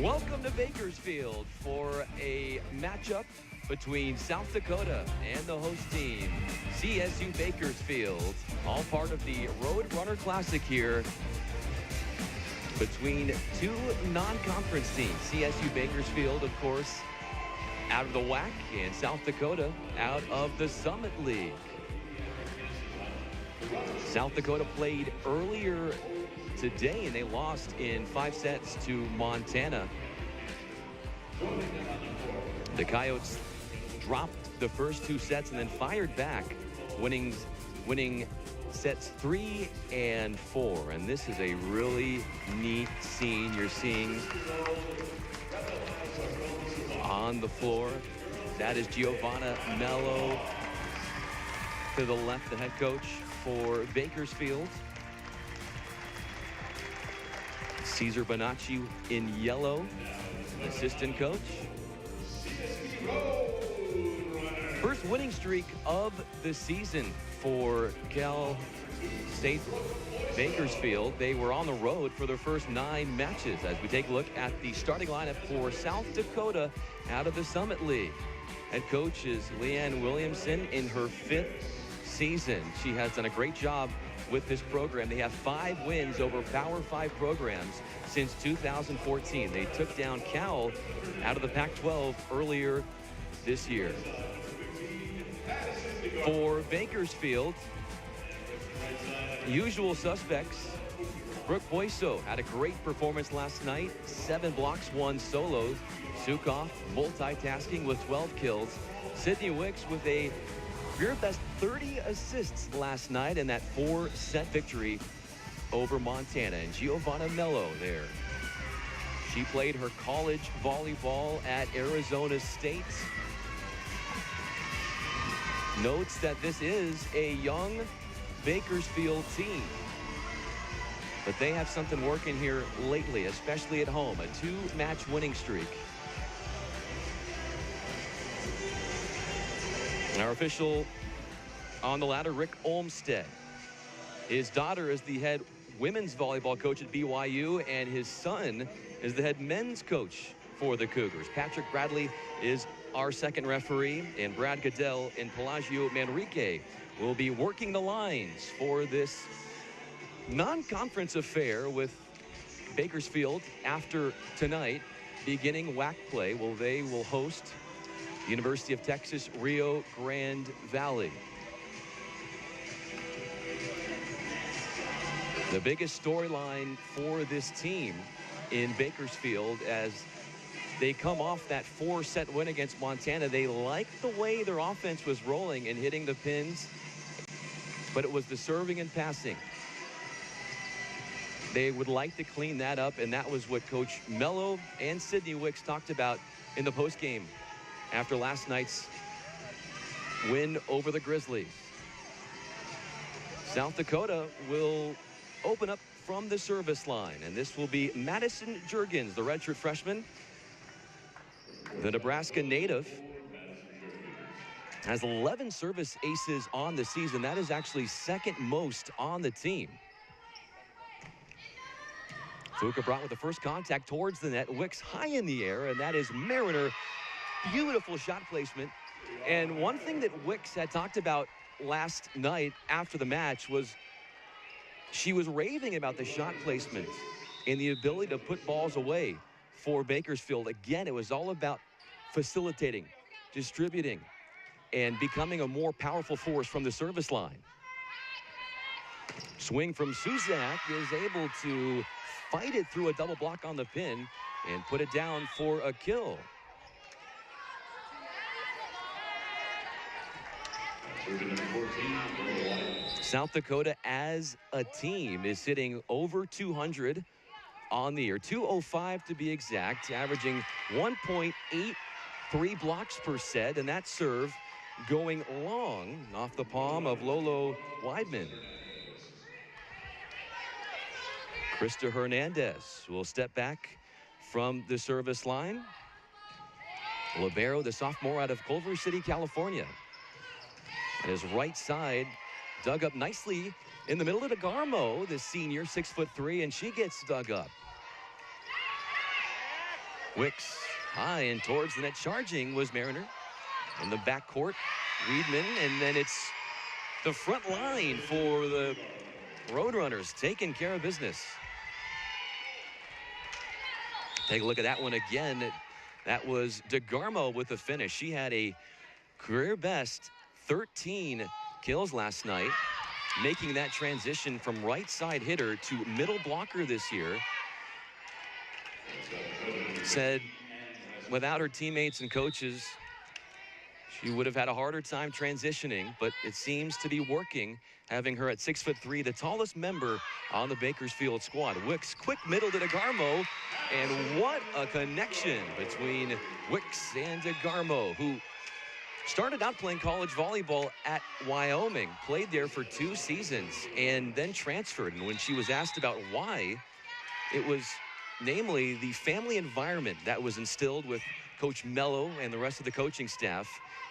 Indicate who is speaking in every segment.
Speaker 1: Welcome to Bakersfield for a matchup between South Dakota and the host team, CSU Bakersfield, all part of the Road Runner Classic here between two non-conference teams. CSU Bakersfield, of course, out of the WAC, and South Dakota out of the Summit League. South Dakota played earlier today, and they lost in 5 sets to Montana. The Coyotes dropped the first 2 sets and then fired back, winning sets 3 and 4. And this is a really neat scene you're seeing on the floor. That is Giovanna Mello to the left, the head coach for Bakersfield. Cesar Bonacci in yellow, assistant coach. First winning streak of the season for Cal State Bakersfield. They were on the road for their first 9 matches. As we take a look at the starting lineup for South Dakota out of the Summit League. Head coach is Leanne Williamson in her 5th season. She has done a great job with this program. They have 5 wins over Power 5 programs since 2014. They took down Cal out of the Pac-12 earlier this year. For Bakersfield, usual suspects. Brooke Boyso had a great performance last night. 7 blocks, 1 solo. Sukoff multitasking with 12 kills. Sydney Wicks with a career best 30 assists last night in that 4-set victory over Montana. And Giovanna Mello there. She played her college volleyball at Arizona State. Notes that this is a young Bakersfield team, but they have something working here lately, especially at home. A 2-match winning streak. And our official on the ladder, Rick Olmstead. His daughter is the head women's volleyball coach at BYU, and his son is the head men's coach for the Cougars. Patrick Bradley is our second referee, and Brad Goodell and Pelagio Manrique will be working the lines for this non-conference affair with Bakersfield after tonight, beginning WAC play. Well, they will host the University of Texas, Rio Grande Valley. The biggest storyline for this team in Bakersfield, as they come off that 4-set win against Montana. They liked the way their offense was rolling and hitting the pins, but it was the serving and passing. They would like to clean that up, and that was what Coach Mello and Sydney Wicks talked about in the postgame after last night's win over the Grizzlies. South Dakota will open up from the service line, and this will be Madison Juergens, the redshirt freshman. The Nebraska native has 11 service aces on the season. That is actually second most on the team. Fuka brought with the first contact towards the net. Wicks high in the air, and that is Mariner. Beautiful shot placement. And one thing that Wicks had talked about last night after the match was she was raving about the shot placement and the ability to put balls away for Bakersfield. Again, it was all about facilitating, distributing, and becoming a more powerful force from the service line. Swing from Suzak is able to fight it through a double block on the pin and put it down for a kill. South Dakota as a team is sitting over 200 on the year, 205 to be exact, averaging 1.83 blocks per set, and that serve going long off the palm of Lolo Weidman. Krista Hernandez will step back from the service line. Libero, the sophomore out of Culver City, California. And his right side dug up nicely in the middle of DeGarmo, the senior, 6'3", and she gets dug up. Wicks high and towards the net. Charging was Mariner. In the backcourt, Weidman, and then it's the front line for the Roadrunners taking care of business. Take a look at that one again. That was DeGarmo with the finish. She had a career best 13 kills last night, making that transition from right side hitter to middle blocker this year. Said without her teammates and coaches, she would have had a harder time transitioning, but it seems to be working, having her at 6'3", the tallest member on the Bakersfield squad. Wicks, quick middle to DeGarmo, and what a connection between Wicks and DeGarmo, who started out playing college volleyball at Wyoming, played there for 2 seasons, and then transferred. And when she was asked about why, it was namely the family environment that was instilled with Coach Mello and the rest of the coaching staff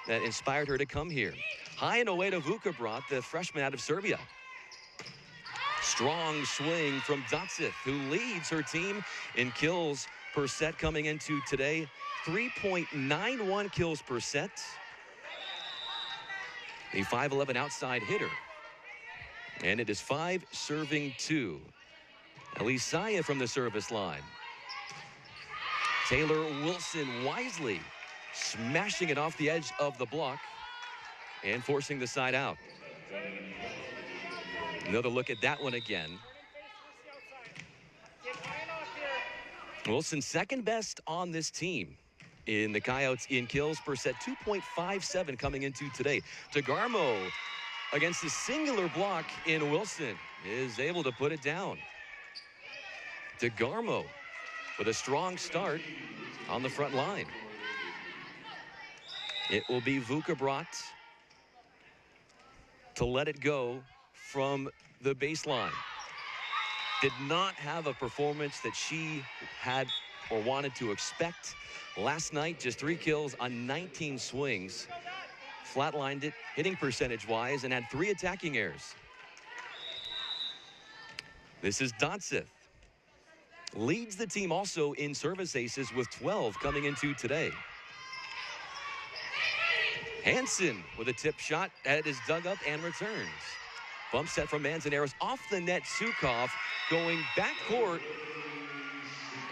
Speaker 1: that inspired her to come here. High and away to Vukobrot, the freshman out of Serbia. Strong swing from Dotsith, who leads her team in kills per set coming into today. 3.91 kills per set. A 5'11" outside hitter. And it is 5 serving 2. Elisaya from the service line. Taylor Wilson wisely smashing it off the edge of the block and forcing the side out. Another look at that one again. Wilson second best on this team in the Coyotes in kills per set, 2.57 coming into today. DeGarmo against the singular block in Wilson is able to put it down. DeGarmo with a strong start on the front line. It will be Vukobrot to let it go from the baseline. Did not have a performance that she had or wanted to expect last night. Just 3 kills on 19 swings. Flatlined it hitting percentage-wise and had 3 attacking errors. This is Dotsith. Leads the team also in service aces with 12 coming into today. Hansen with a tip shot. That is dug up and returns. Bump set from Manzanares off the net. Sukov going backcourt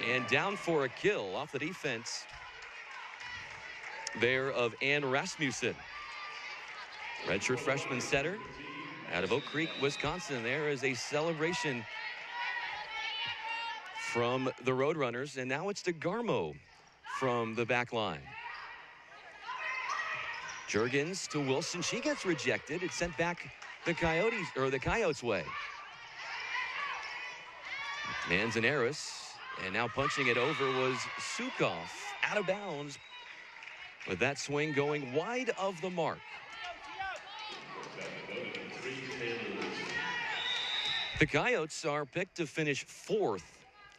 Speaker 1: and down for a kill off the defense there of Ann Rasmussen. Redshirt freshman setter out of Oak Creek, Wisconsin. There is a celebration from the Roadrunners, and now it's DeGarmo from the back line. Juergens to Wilson. She gets rejected. It's sent back the Coyotes' way. Manzanares, and now punching it over was Sukov, out of bounds, with that swing going wide of the mark. The Coyotes are picked to finish 4th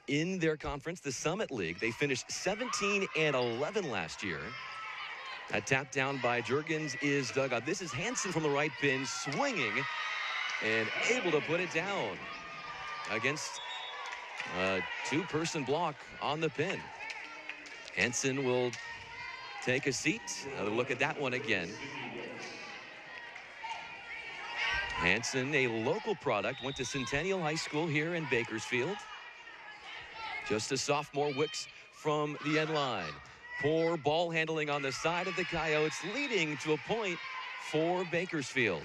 Speaker 1: in their conference, the Summit League. They finished 17-11 last year. That tap down by Juergens is dug up. This is Hansen from the right pin, swinging and able to put it down against a 2-person block on the pin. Hansen will take a seat. Another look at that one again. Hansen, a local product, went to Centennial High School here in Bakersfield. Just a sophomore. Wicks from the end line. Poor ball handling on the side of the Coyotes, leading to a point for Bakersfield.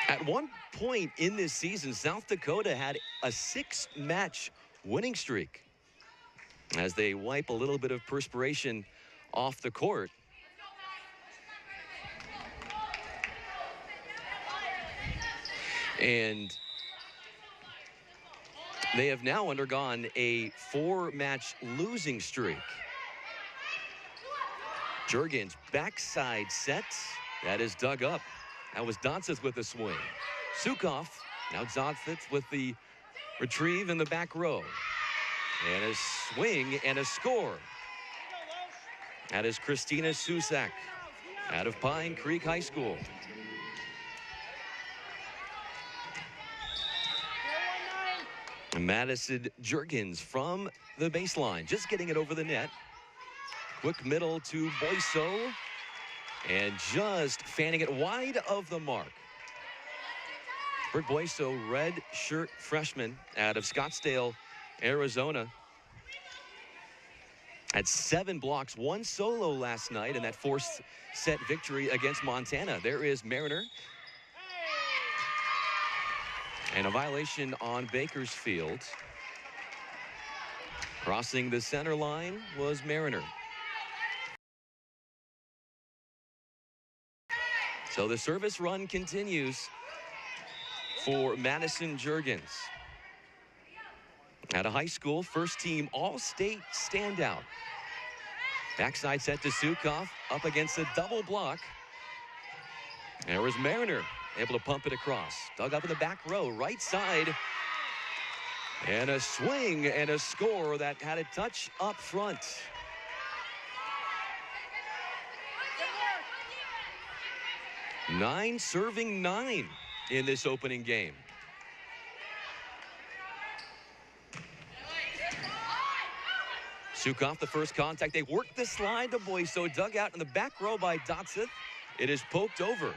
Speaker 1: At one point in this season, South Dakota had a 6-match winning streak. As they wipe a little bit of perspiration off the court. And they have now undergone a 4-match losing streak. Juergens backside set. That is dug up. That was Dotsith with the swing. Sukov, now Dotsith with the retrieve in the back row. And a swing and a score. That is Christina Susak out of Pine Creek High School. Madison Juergens from the baseline, just getting it over the net. Quick middle to Boyso, and just fanning it wide of the mark. Britt Boyso, red shirt freshman out of Scottsdale, Arizona. Had 7 blocks, 1 solo last night in that 4-set victory against Montana. There is Mariner. And a violation on Bakersfield. Crossing the center line was Mariner. So the service run continues for Madison Juergens. At a high school, first team all-state standout. Backside set to Sukoff, up against a double block. There was Mariner, able to pump it across. Dug up in the back row, right side. And a swing and a score that had a touch up front. Nine serving 9 in this opening game. Sukoff, the first contact. They worked the slide to Boyso, dug out in the back row by Dotseth. It is poked over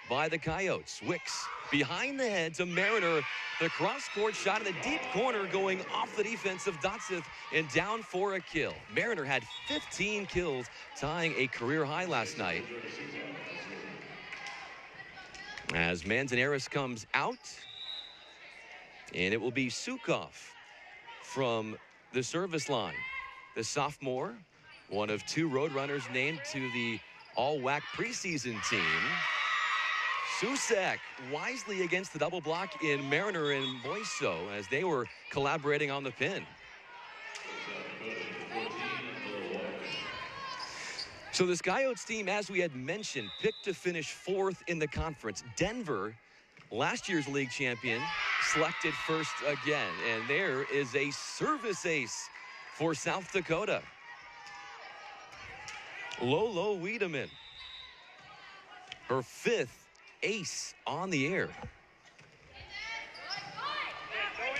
Speaker 1: by the Coyotes. Wicks behind the head to Mariner. The cross-court shot in the deep corner going off the defense of Dotseth and down for a kill. Mariner had 15 kills, tying a career high last night. As Manzanares comes out, and it will be Sukoff from the service line. The sophomore, one of 2 Roadrunners named to the all-WAC preseason team. Susak wisely against the double block in Mariner and Boyso as they were collaborating on the pin. So this Coyotes team, as we had mentioned, picked to finish 4th in the conference. Denver, last year's league champion, selected first again. And there is a service ace for South Dakota. Lolo Wiedemann, her 5th ace on the air.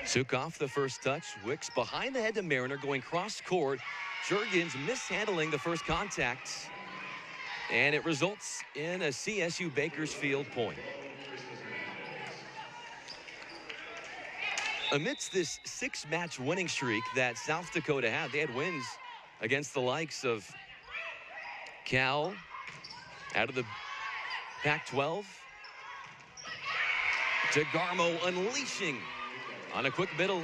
Speaker 1: Sukoff, the first touch. Wicks behind the head to Mariner, going cross court. Juergens mishandling the first contact, and it results in a CSU Bakersfield point. Amidst this 6-match winning streak that South Dakota had, they had wins against the likes of Cal, out of the Pac-12. DeGarmo unleashing on a quick middle.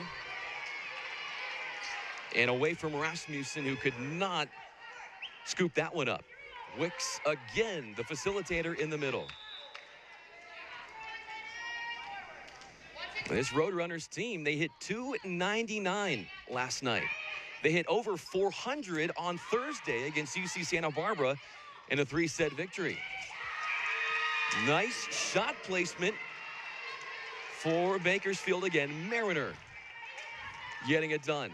Speaker 1: And away from Rasmussen, who could not scoop that one up. Wicks again, the facilitator in the middle. This Roadrunners team, they hit .299 last night. They hit over 400 on Thursday against UC Santa Barbara in a 3-set victory. Nice shot placement for Bakersfield again. Mariner getting it done.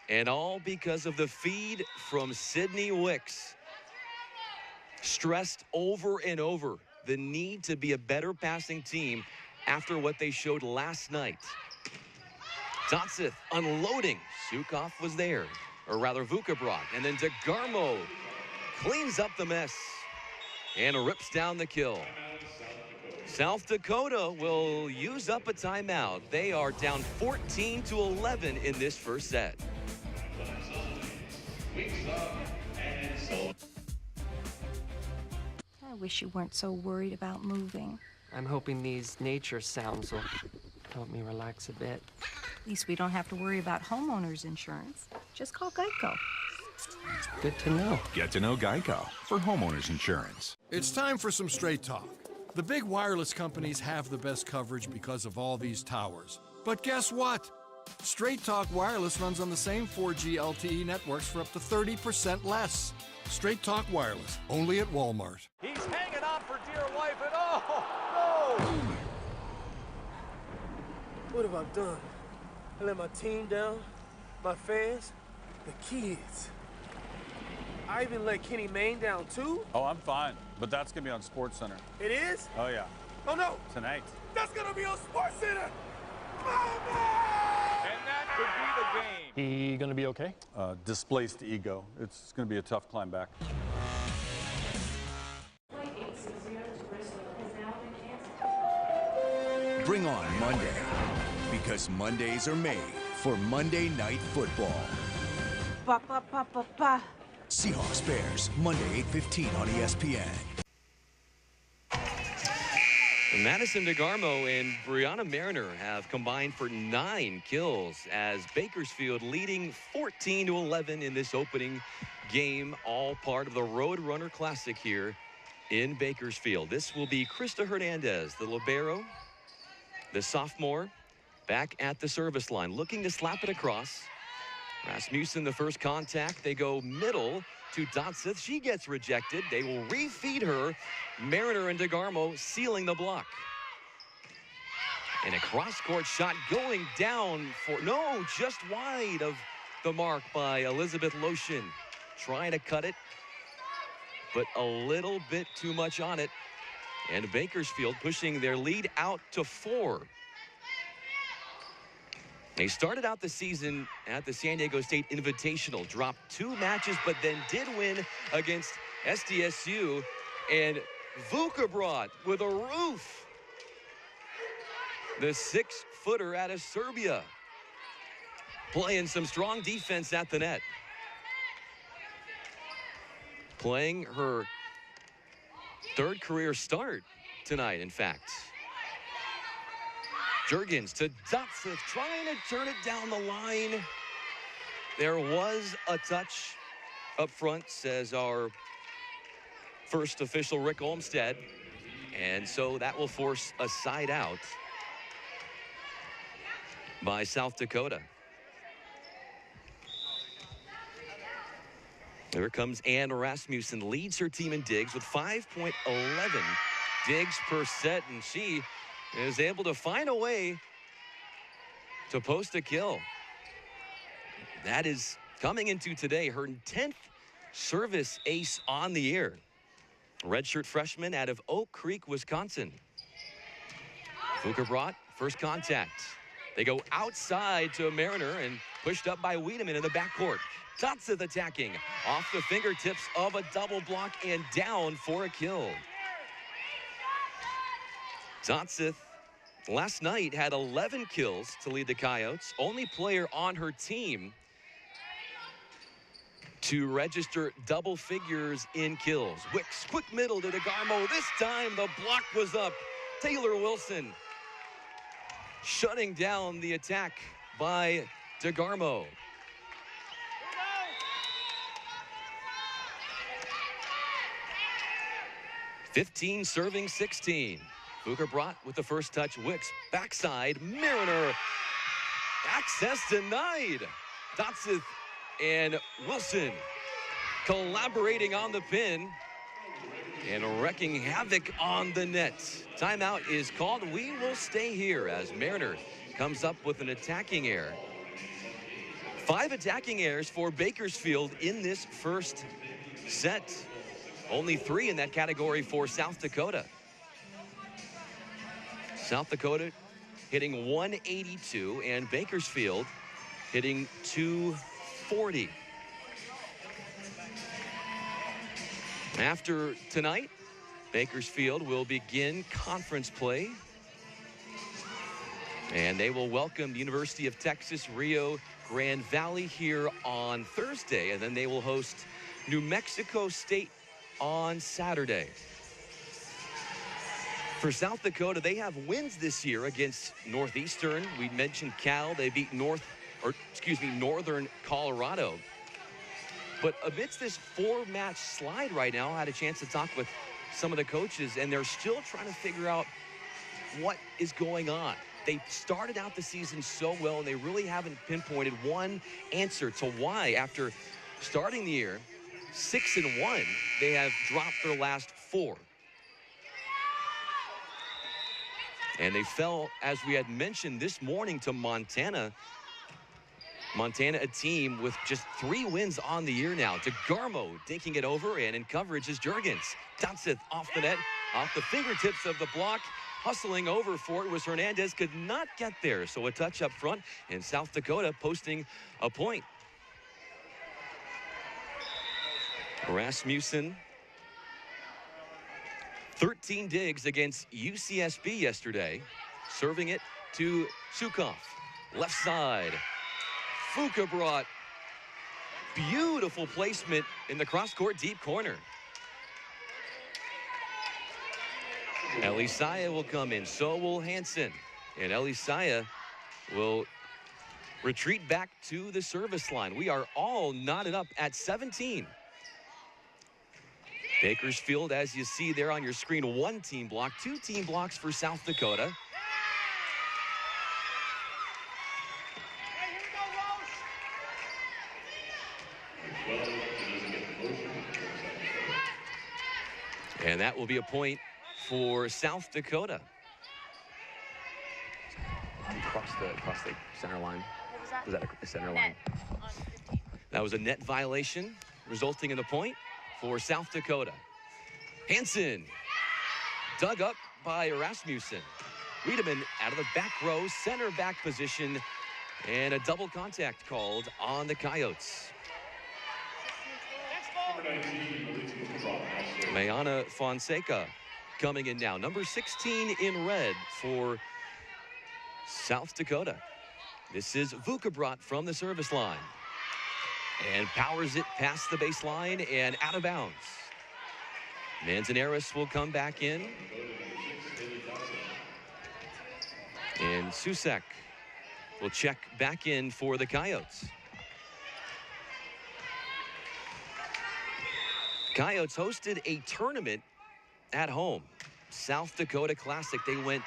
Speaker 1: And all because of the feed from Sydney Wicks. Stressed over and over the need to be a better passing team after what they showed last night. Dotseth unloading. Sukoff was there, or rather Vukabrod. And then DeGarmo cleans up the mess and rips down the kill. South Dakota will use up a timeout. They are down 14-11 in this first set.
Speaker 2: I wish you weren't so worried about moving.
Speaker 3: I'm hoping these nature sounds will help me relax a bit.
Speaker 2: At least we don't have to worry about homeowners insurance. Just call Geico.
Speaker 3: Good to know.
Speaker 4: Get to know Geico for homeowners insurance.
Speaker 5: It's time for some straight talk. The big wireless companies have the best coverage because of all these towers. But guess what? Straight Talk Wireless runs on the same 4G LTE networks for up to 30% less. Straight Talk Wireless, only at Walmart.
Speaker 6: He's hanging on for dear life, and oh, no!
Speaker 7: What have I done? I let my team down, my fans, the kids. I even let Kenny Mayne down too?
Speaker 6: Oh, I'm fine, but that's gonna be on SportsCenter.
Speaker 7: It is?
Speaker 6: Oh yeah,
Speaker 7: Oh no,
Speaker 6: tonight.
Speaker 7: that's gonna be on SportsCenter! Mama!
Speaker 6: And could be the game.
Speaker 8: He gonna be okay?
Speaker 9: Displaced ego. It's going to be a tough climb back.
Speaker 10: Bring on Monday, because Mondays are made for Monday Night Football. Seahawks Bears, Monday 8:15 on ESPN.
Speaker 1: Madison DeGarmo and Brianna Mariner have combined for 9 kills as Bakersfield leading 14-11 in this opening game, all part of the Roadrunner Classic here in Bakersfield. This will be Krista Hernandez, the libero, the sophomore, back at the service line, looking to slap it across. Rasmussen, the first contact. They go middle to Dotseth. She gets rejected. They will refeed her. Mariner and DeGarmo sealing the block. And a cross-court shot going down for, no, just wide of the mark by Elizabeth Lotion. Trying to cut it, but a little bit too much on it. And Bakersfield pushing their lead out to 4. They started out the season at the San Diego State Invitational, dropped 2 matches, but then did win against SDSU. And Vukobrod with a roof. The 6-footer out of Serbia, playing some strong defense at the net. Playing her 3rd career start tonight, in fact. Jurgens to Dotseth, trying to turn it down the line. There was a touch up front, says our first official, Rick Olmsted. And so that will force a side out by South Dakota. Here comes Ann Rasmussen, leads her team in digs with 5.11 digs per set, and she is able to find a way to post a kill. That is coming into today her 10th service ace on the year. Redshirt freshman out of Oak Creek, Wisconsin. Vukobrod, first contact. They go outside to Mariner and pushed up by Wiedemann in the backcourt. Dotseth attacking off the fingertips of a double block and down for a kill. Dotseth last night had 11 kills to lead the Coyotes. Only player on her team to register double figures in kills. Wicks, quick middle to DeGarmo. This time the block was up. Taylor Wilson shutting down the attack by DeGarmo. 15 serving 16. Vukobrod with the first touch. Wicks backside. Mariner. Access denied. Dotseth and Wilson collaborating on the pin and wrecking havoc on the net. Timeout is called. We will stay here as Mariner comes up with an attacking error. 5 attacking errors for Bakersfield in this first set. Only 3 in that category for South Dakota. South Dakota hitting 182 and Bakersfield hitting 240. After tonight, Bakersfield will begin conference play. And they will welcome the University of Texas Rio Grande Valley here on Thursday. And then they will host New Mexico State on Saturday. For South Dakota, they have wins this year against Northeastern. We mentioned Cal. They beat Northern Colorado. But amidst this 4-match slide right now, I had a chance to talk with some of the coaches, and they're still trying to figure out what is going on. They started out the season so well, and they really haven't pinpointed one answer to why, after starting the year 6-1, they have dropped their last 4. And they fell, as we had mentioned this morning, to Montana. Montana, a team with just 3 wins on the year now. DeGarmo dinking it over, and in coverage is Jurgens. Dotseth off the net, off the fingertips of the block, hustling over for it was Hernandez, could not get there. So a touch up front, and South Dakota posting a point. Rasmussen, 13 digs against UCSB yesterday, serving it to Sukov. Left side, Vuckebrot. Beautiful placement in the cross-court deep corner. Elisaya will come in, so will Hansen. And Elisaya will retreat back to the service line. We are all knotted up at 17. Bakersfield, as you see there on your screen, 1 team block, 2 team blocks for South Dakota. And that will be a point for South Dakota. Across the center line. Was that a center line? That was a net violation, resulting in the point for South Dakota. Hansen, dug up by Rasmussen. Wiedemann out of the back row, center back position, and a double contact called on the Coyotes. Mayana Fonseca coming in now. Number 16 in red for South Dakota. This is Vuckebrot from the service line. And powers it past the baseline and out of bounds. Manzanares will come back in. And Susak will check back in for the Coyotes. Coyotes hosted a tournament at home. South Dakota Classic. They went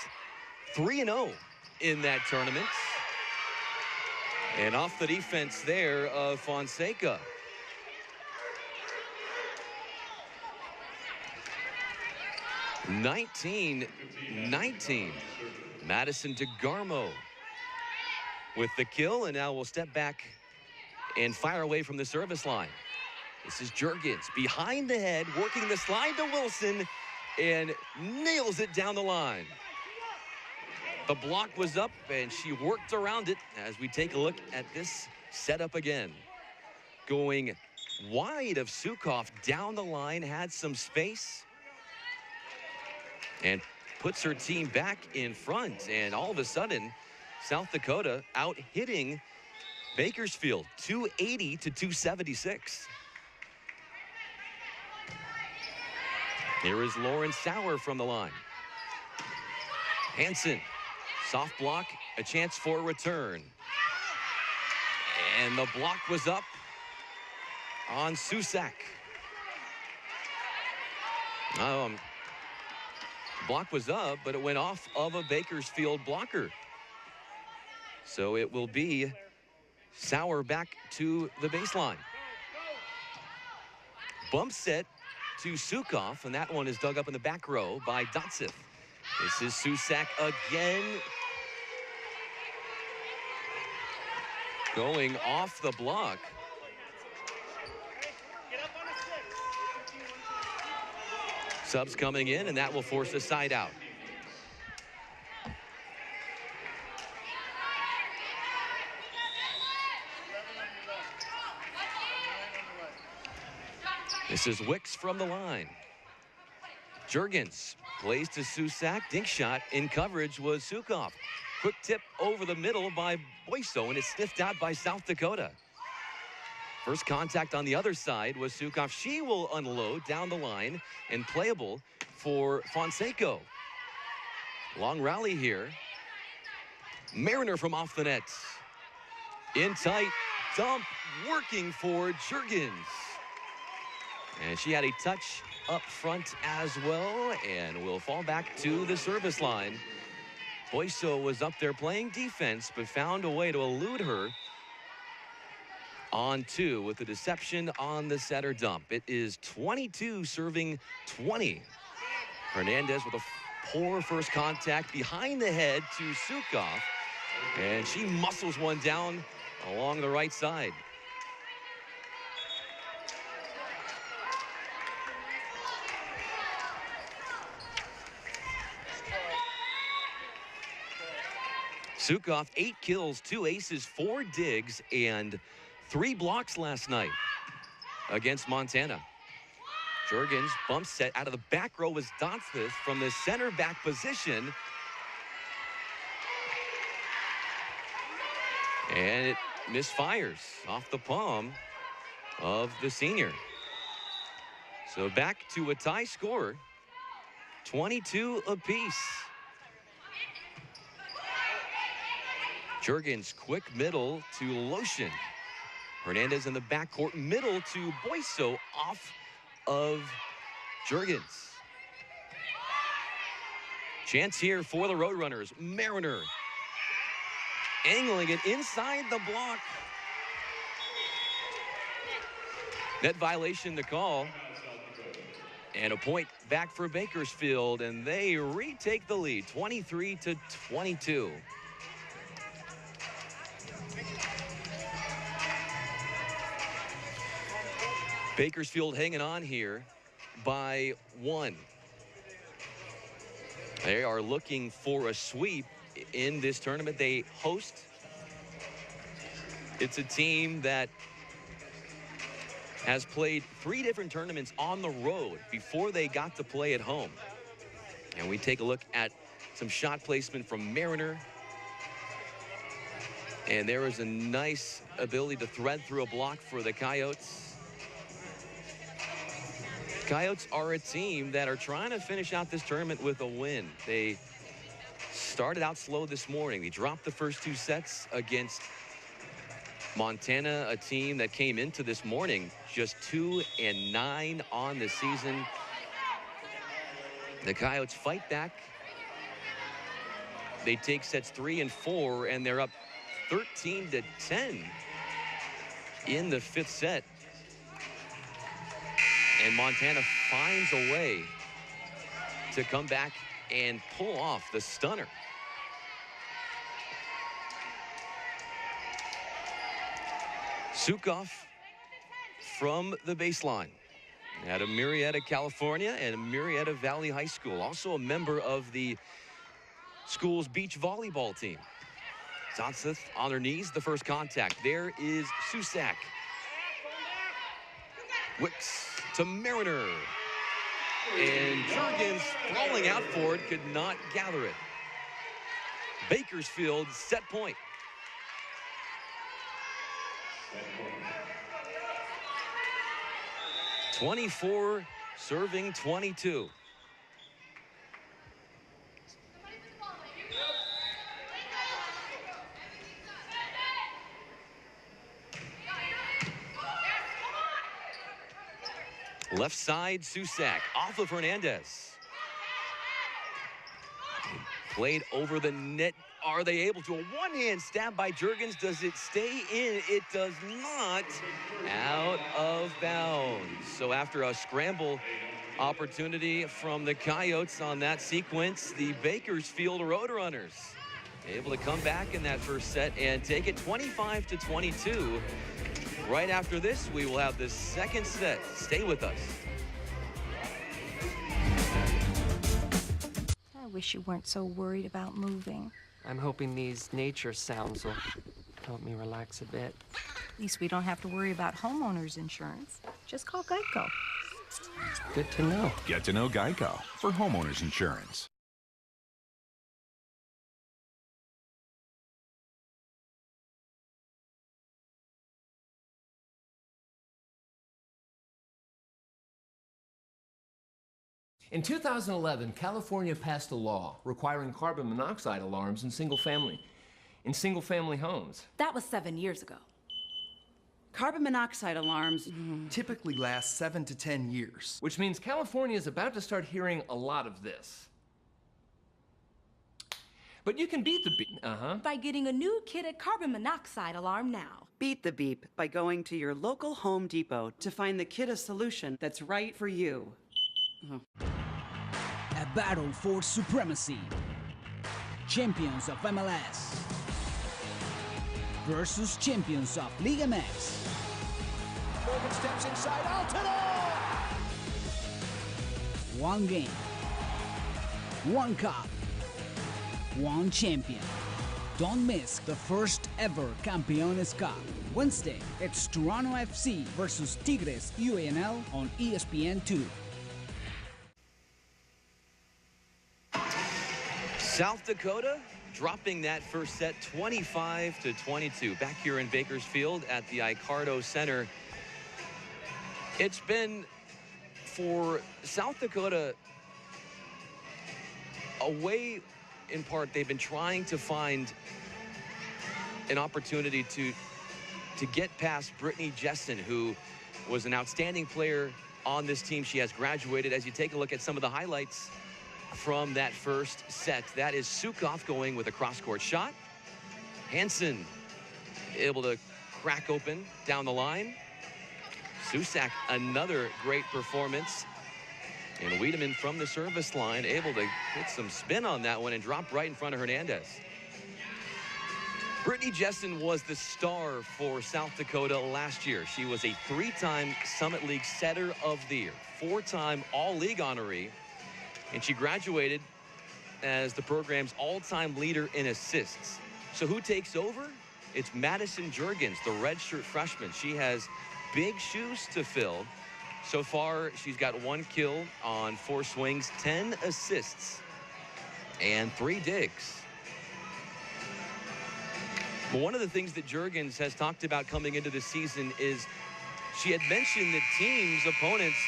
Speaker 1: 3-0 in that tournament. And off the defense there of Fonseca. (19-19). Madison DeGarmo with the kill, and now we'll step back and fire away from the service line. This is Jurgens behind the head, working the slide to Wilson, and nails it down the line. The block was up, and she worked around it as we take a look at this setup again. Going wide of Sukov down the line, had some space, and puts her team back in front. And all of a sudden, South Dakota out hitting Bakersfield, 280 to 276. Here is Lauren Sauer from the line. Hansen, soft block, a chance for a return. And the block was up on Susak. Block was up, but it went off of a Bakersfield blocker. So it will be Sauer back to the baseline. Bump set to Sukov, and that one is dug up in the back row by Dotsith. This is Susak again. Going off the block. Subs coming in, and that will force a side out. This is Wicks from the line. Jurgens plays to Susak. Dink shot in coverage was Sukov. Quick tip over the middle by Boyso, and it's sniffed out by South Dakota. First contact on the other side was Sukov. She will unload down the line and playable for Fonseca. Long rally here. Mariner from off the net. In tight, dump working for Jurgens. And she had a touch up front as well, and will fall back to the service line. Boyso was up there playing defense, but found a way to elude her on 2 with the deception on the setter dump. It is 22 serving 20. Hernandez with a poor first contact behind the head to Sukov, and she muscles one down along the right side. Sukoff, 8 kills, 2 aces, 4 digs, and 3 blocks last night against Montana. Jurgens bump set out of the back row was Dotsmith from the center back position. And it misfires off the palm of the senior. So back to a tie score, 22 apiece. Jurgens, quick middle to Lotion. Hernandez in the backcourt, middle to Boyso, off of Jurgens. Chance here for the Roadrunners. Mariner angling it inside the block. Net violation to call. And a point back for Bakersfield, and they retake the lead, 23-22. Bakersfield hanging on here by 1. They are looking for a sweep in this tournament. They host. It's a team that has played 3 different tournaments on the road before they got to play at home. And we take a look at some shot placement from Mariner. And there is a nice ability to thread through a block for the Coyotes. Coyotes are a team that are trying to finish out this tournament with a win. They started out slow this morning. They dropped the first 2 sets against Montana, a team that came into this morning just 2-9 on the season. The Coyotes fight back. They take sets 3 and 4, and they're up 13-10 in the 5th set. And Montana finds a way to come back and pull off the stunner. Sukoff from the baseline out of Murrieta, California, and Murrieta Valley High School. Also a member of the school's beach volleyball team. Dotsmith on her knees, the first contact. There is Susak. Wicks to Mariner. And Jurgens rolling out for it, could not gather it. Bakersfield set point. .24 serving 22. Left side, Susak off of Hernandez. Played over the net. Are they able to? A one-hand stab by Jurgens. Does it stay in? It does not. Out of bounds. So after a scramble opportunity from the Coyotes on that sequence, the Bakersfield Roadrunners able to come back in that first set and take it 25-22. Right after this, we will have the second set. Stay with us.
Speaker 2: I wish you weren't so worried about moving.
Speaker 3: I'm hoping these nature sounds will help me relax a bit.
Speaker 2: At least we don't have to worry about homeowners insurance. Just call Geico.
Speaker 3: Good to know.
Speaker 4: Get to know Geico for homeowners insurance.
Speaker 8: In 2011, California passed a law requiring carbon monoxide alarms in single-family homes.
Speaker 11: That was 7 years ago. Carbon monoxide alarms
Speaker 12: typically last 7 to 10 years.
Speaker 8: Which means California is about to start hearing a lot of this. But you can beat the beep,
Speaker 11: by getting a new kitted carbon monoxide alarm now.
Speaker 13: Beat the beep by going to your local Home Depot to find the kitted solution that's right for you.
Speaker 14: A battle for supremacy. Champions of MLS versus champions of Liga MX.
Speaker 15: Morgan steps inside, Altidore!
Speaker 14: One game, one cup, one champion. Don't miss the first ever Campeones Cup. Wednesday, it's Toronto FC versus Tigres UANL on ESPN2.
Speaker 1: South Dakota dropping that first set 25-22. Back here in Bakersfield at the Icardo Center. It's been, for South Dakota, a way, in part, they've been trying to find an opportunity to get past Brittany Jessen, who was an outstanding player on this team. She has graduated. As you take a look at some of the highlights from that first set, that is Sukoff going with a cross-court shot. Hansen able to crack open down the line. Susak, another great performance. And Wiedemann from the service line, able to get some spin on that one and drop right in front of Hernandez. Brittany Jessen was the star for South Dakota last year. She was a 3-time Summit League Setter of the Year, 4-time All-League honoree, and she graduated as the program's all-time leader in assists. So who takes over? It's Madison Juergens, the redshirt freshman. She has big shoes to fill. So far, she's got 1 kill on 4 swings, 10 assists, and 3 digs. But one of the things that Juergens has talked about coming into this season is she had mentioned that teams, opponents,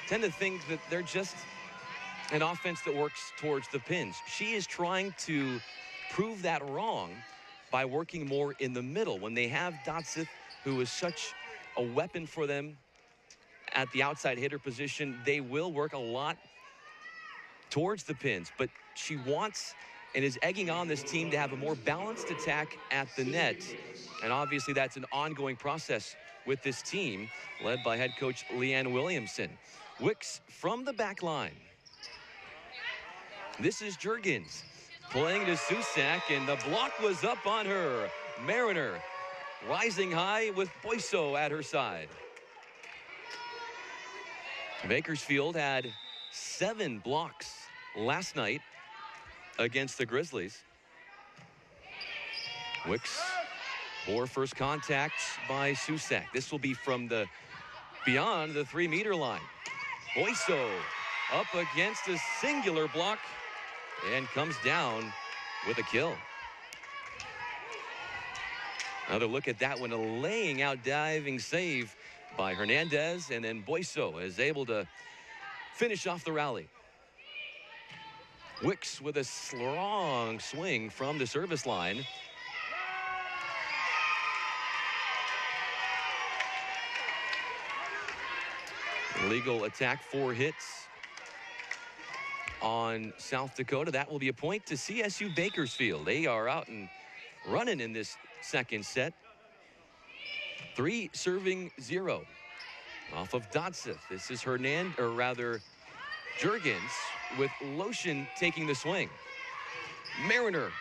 Speaker 1: tend to think that they're just an offense that works towards the pins. She is trying to prove that wrong by working more in the middle. When they have Dotsith, who is such a weapon for them at the outside hitter position, they will work a lot towards the pins. But she wants and is egging on this team to have a more balanced attack at the net. And obviously that's an ongoing process with this team, led by head coach Leanne Williamson. Wicks from the back line. This is Juergens playing to Susak, and the block was up on her. Mariner rising high with Boiso at her side. Bakersfield had 7 blocks last night against the Grizzlies. Wicks for first contacts by Susak. This will be from the beyond the 3-meter line. Boiso up against a singular block and comes down with a kill. Another look at that one, a laying out diving save by Hernandez, and then Boiso is able to finish off the rally. Wicks with a strong swing from the service line. Illegal attack, 4 hits on South Dakota. That will be a point to CSU Bakersfield. They are out and running in this second set. 3 serving 0 off of Dotsith. This is Juergens with Lotion taking the swing. Mariner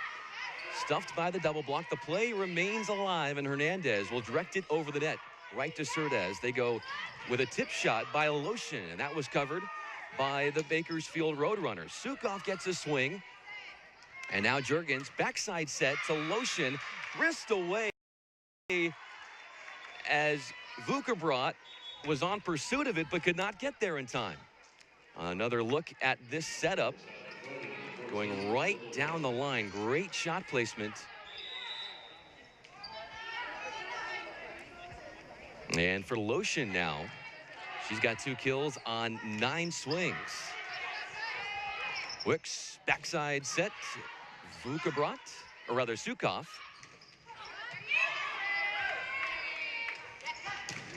Speaker 1: stuffed by the double block. The play remains alive, and Hernandez will direct it over the net right to Cerdes. They go with a tip shot by Lotion, and that was covered by the Bakersfield Roadrunners. Sukoff gets a swing, and now Juergens backside set to Lotion, wrist away as Vukerbrat was on pursuit of it but could not get there in time. Another look at this setup, going right down the line. Great shot placement. And for Lotion now, she's got 2 kills on 9 swings. Wicks backside set, Vukerbrat, or rather Sukoff.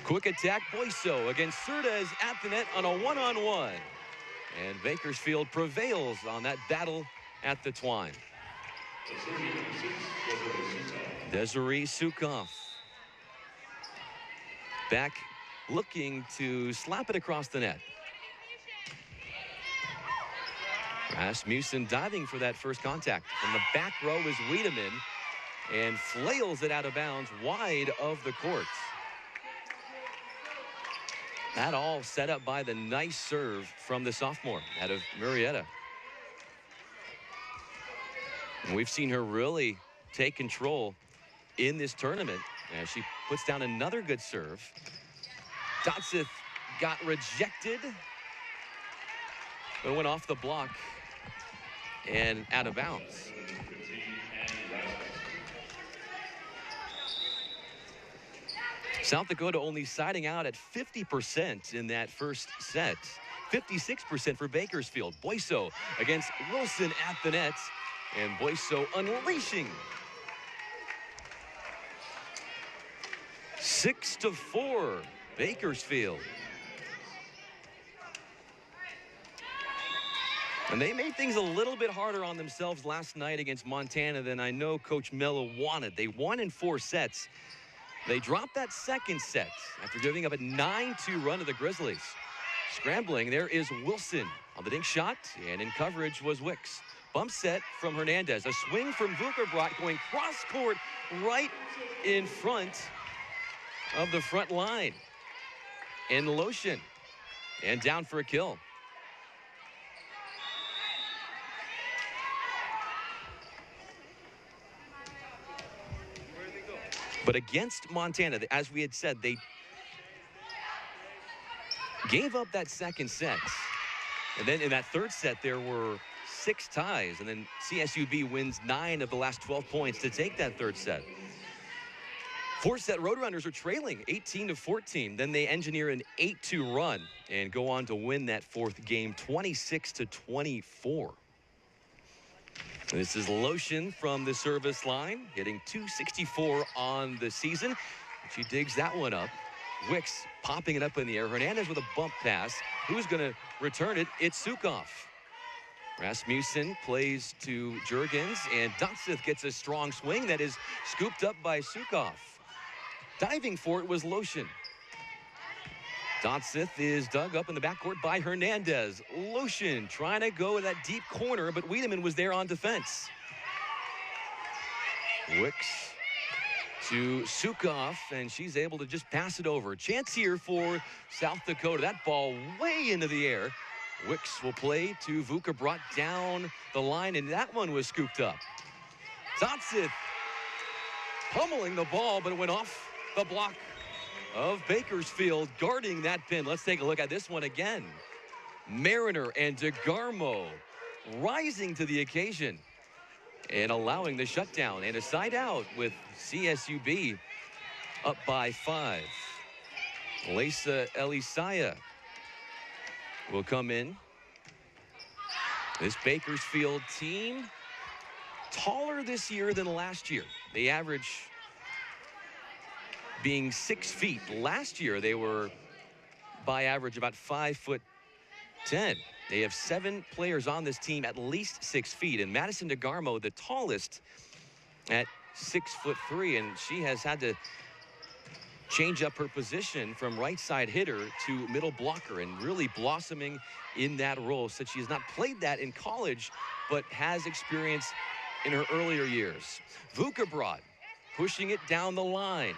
Speaker 1: Quick attack, Boiso against Cerdes at the net on a 1-on-1. And Bakersfield prevails on that battle at the twine. Desiree Sukoff back, looking to slap it across the net. Rasmussen diving for that first contact. From the back row is Wiedemann, and flails it out of bounds wide of the court. That all set up by the nice serve from the sophomore out of Murrieta. And we've seen her really take control in this tournament as she puts down another good serve. Dotseth got rejected, but went off the block and out of bounds. South Dakota only siding out at 50% in that first set. 56% for Bakersfield. Boyso against Wilson at the net, and Boyso unleashing. 6-4, Bakersfield. And they made things a little bit harder on themselves last night against Montana than I know Coach Mello wanted. They won in 4 sets. They dropped that second set after giving up a 9-2 run to the Grizzlies. Scrambling, there is Wilson on the dink shot, and in coverage was Wicks. Bump set from Hernandez. A swing from Vukerbrat going cross court right in front of the front line. In Lotion, and down for a kill. But against Montana, as we had said, they gave up that second set. And then in that third set, there were 6 ties. And then CSUB wins 9 of the last 12 points to take that third set. 4-set Roadrunners are trailing 18-14. Then they engineer an 8-2 run and go on to win that 4th game 26-24. This is Lotion from the service line, hitting .264 on the season. She digs that one up. Wicks popping it up in the air. Hernandez with a bump pass. Who's going to return it? It's Sukov. Rasmussen plays to Juergens, and Dotseth gets a strong swing that is scooped up by Sukov. Diving for it was Lotion. Dotseth is dug up in the backcourt by Hernandez. Lotion trying to go to that deep corner, but Wiedemann was there on defense. Wicks to Sukov, and she's able to just pass it over. Chance here for South Dakota. That ball way into the air. Wicks will play to Vukerbrat down the line, and that one was scooped up. Dotseth pummeling the ball, but it went off the block of Bakersfield, guarding that pin. Let's take a look at this one again. Mariner and DeGarmo rising to the occasion and allowing the shutdown, and a side out with CSUB up by 5. Lisa Elisaya will come in. This Bakersfield team taller this year than last year. They average being 6 feet. Last year, they were by average about 5'10". They have 7 players on this team at least 6 feet, and Madison DeGarmo, the tallest, at 6'3", and she has had to change up her position from right side hitter to middle blocker, and really blossoming in that role. Said she has not played that in college, but has experience in her earlier years. Vukerbrat pushing it down the line.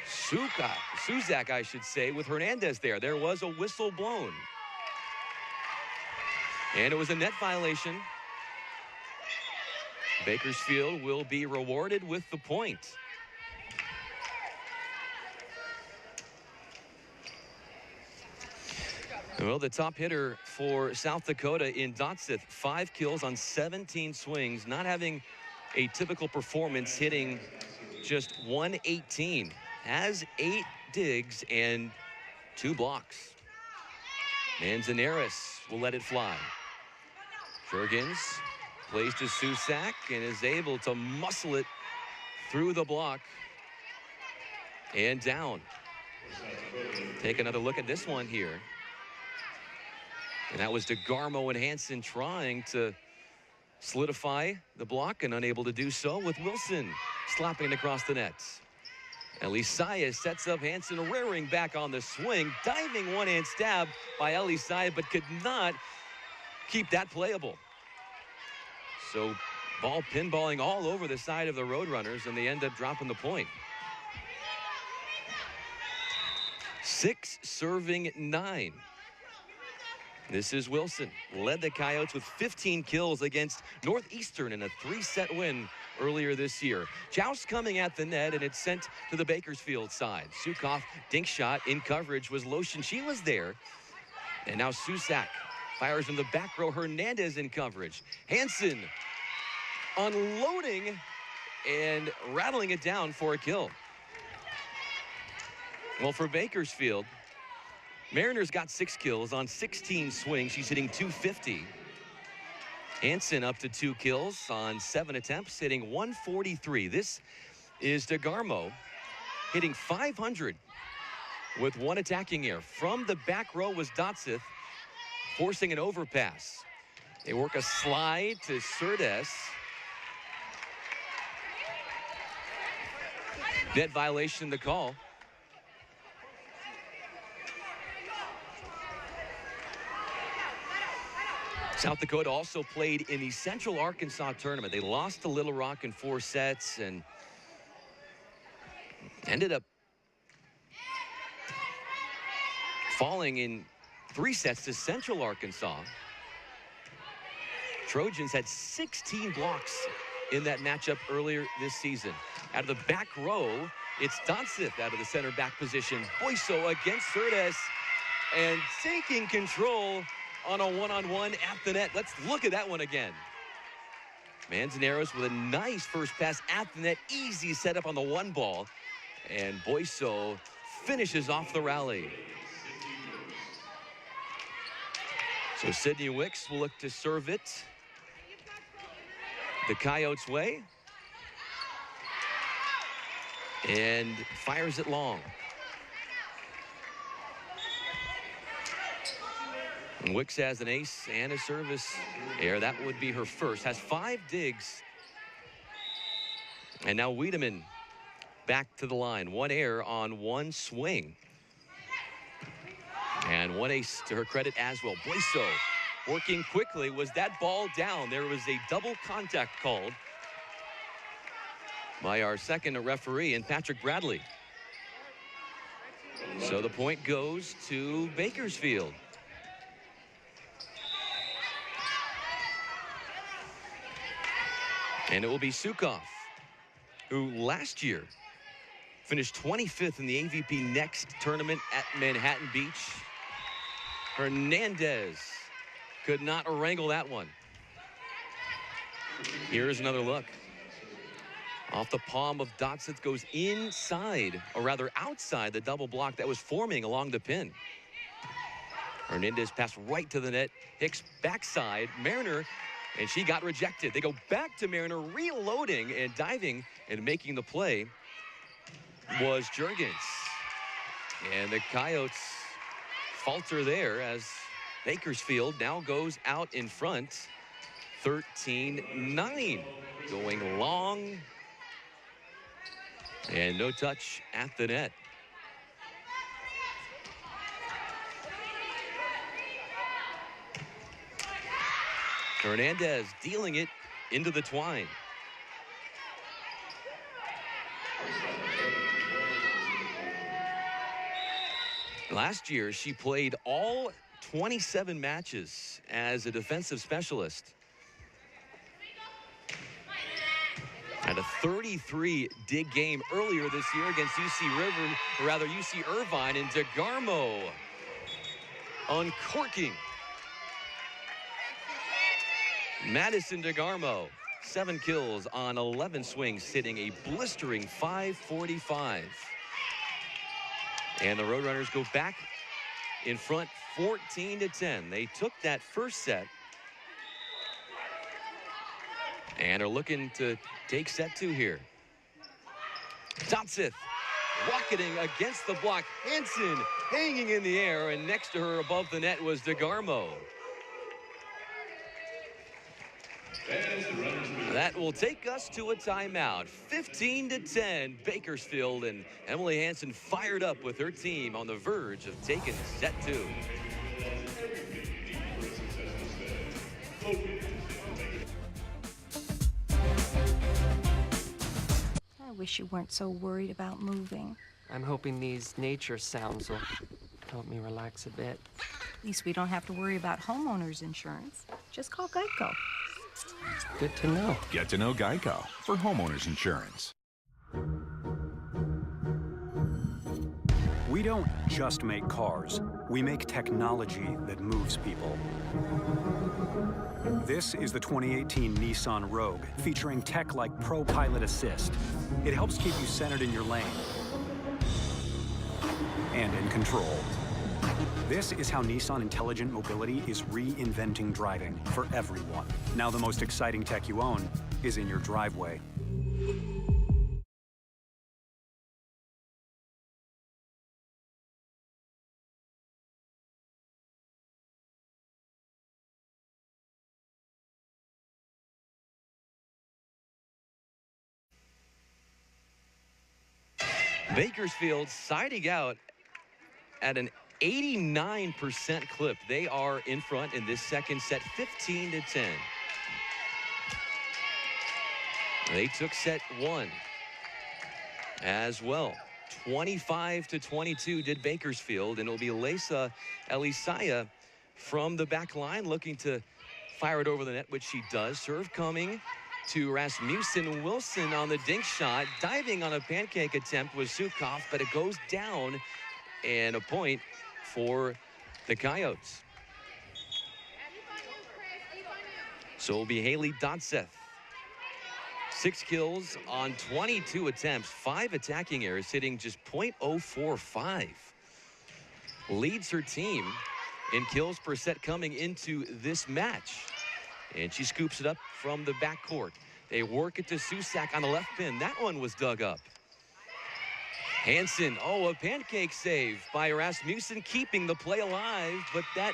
Speaker 1: Suzak, I should say, with Hernandez there. There was a whistle blown. And it was a net violation. Bakersfield will be rewarded with the point. Well, the top hitter for South Dakota in Dotseth, 5 kills on 17 swings, not having a typical performance, hitting just 118. Has 8 digs and 2 blocks. Manzanares will let it fly. Juergens plays to Susak and is able to muscle it through the block and down. Take another look at this one here. And that was DeGarmo and Hansen trying to solidify the block and unable to do so, with Wilson slapping it across the net. Elisaya sets up Hansen, rearing back on the swing, diving one-hand stab by Elisaya, but could not keep that playable. So ball pinballing all over the side of the Roadrunners, and they end up dropping the point. 6 serving 9. This is Wilson, led the Coyotes with 15 kills against Northeastern in a 3-set win earlier this year. Joust coming at the net, and it's sent to the Bakersfield side. Sukoff, dink shot in coverage was Lotion. She was there. And now Susak fires in the back row. Hernandez in coverage. Hansen unloading and rattling it down for a kill. Well, for Bakersfield, Mariners got 6 kills on 16 swings. She's hitting .250. Hansen up to 2 kills on 7 attempts, hitting .143. This is DeGarmo hitting .500 with 1 attacking error. From the back row was Dotseth forcing an overpass. They work a slide to Cerdes. Net violation, the call. South Dakota also played in the Central Arkansas tournament. They lost to Little Rock in 4 sets and ended up falling in 3 sets to Central Arkansas. Trojans had 16 blocks in that matchup earlier this season. Out of the back row, it's Dotseth out of the center back position. Boyso against Cerdes and taking control on a one-on-one at the net. Let's look at that one again. Manzanares with a nice first pass at the net. Easy setup on the 1 ball. And Boyso finishes off the rally. So Sydney Wicks will look to serve it the Coyotes' way. And fires it long. And Wicks has an ace and a service error. That would be her first. Has 5 digs. And now Wiedemann back to the line. 1 error on 1 swing. And 1 ace to her credit as well. Boyso working quickly. Was that ball down? There was a double contact called by our second referee, and Patrick Bradley. So the point goes to Bakersfield. And it will be Sukoff, who last year finished 25th in the AVP Next tournament at Manhattan Beach. Hernandez could not wrangle that one. Here's another look. Off the palm of Dotseth, goes inside, or rather outside, the double block that was forming along the pin. Hernandez passed right to the net. Hicks backside. Mariner, and she got rejected. They go back to Mariner, reloading and diving and making the play was Juergens. And the Coyotes falter there as Bakersfield now goes out in front 13-9. Going long. And no touch at the net. Hernandez dealing it into the twine. Last year, she played all 27 matches as a defensive specialist. Had a 33 dig game earlier this year against UC Irvine, and DeGarmo uncorking. Madison DeGarmo, 7 kills on 11 swings, hitting a blistering .545. And the Roadrunners go back in front 14-10. They took that first set and are looking to take set 2 here. Dotseth rocketing against the block. Hansen hanging in the air, and next to her above the net was DeGarmo. That will take us to a timeout. 15-10, Bakersfield, and Emily Hansen fired up with her team on the verge of taking set 2.
Speaker 2: I wish you weren't so worried about moving.
Speaker 3: I'm hoping these nature sounds will help me relax a bit.
Speaker 2: At least we don't have to worry about homeowners insurance. Just call Geico.
Speaker 3: Good to know.
Speaker 4: Get to know Geico for homeowners insurance.
Speaker 16: We don't just make cars. We make technology that moves people. This is the 2018 Nissan Rogue, featuring tech like Pro Pilot Assist. It helps keep you centered in your lane and in control. This is how Nissan Intelligent Mobility is reinventing driving for everyone. Now the most exciting tech you own is in your driveway.
Speaker 1: Bakersfield siding out at an 89% clip. They are in front in this second set, 15-10. They took set one as well. 25-22 did Bakersfield, and it'll be Lesa Elisaya from the back line looking to fire it over the net, which she does. Serve coming to Rasmussen. Wilson on the dink shot. Diving on a pancake attempt was Sukov, but it goes down, and a point for the Coyotes. So it'll be Haley Dotseth. 6 kills on 22 attempts, 5 attacking errors, hitting just .045. Leads her team in kills per set coming into this match. And she scoops it up from the backcourt. They work it to Susak on the left pin. That one was dug up. Hansen, a pancake save by Rasmussen, keeping the play alive, but that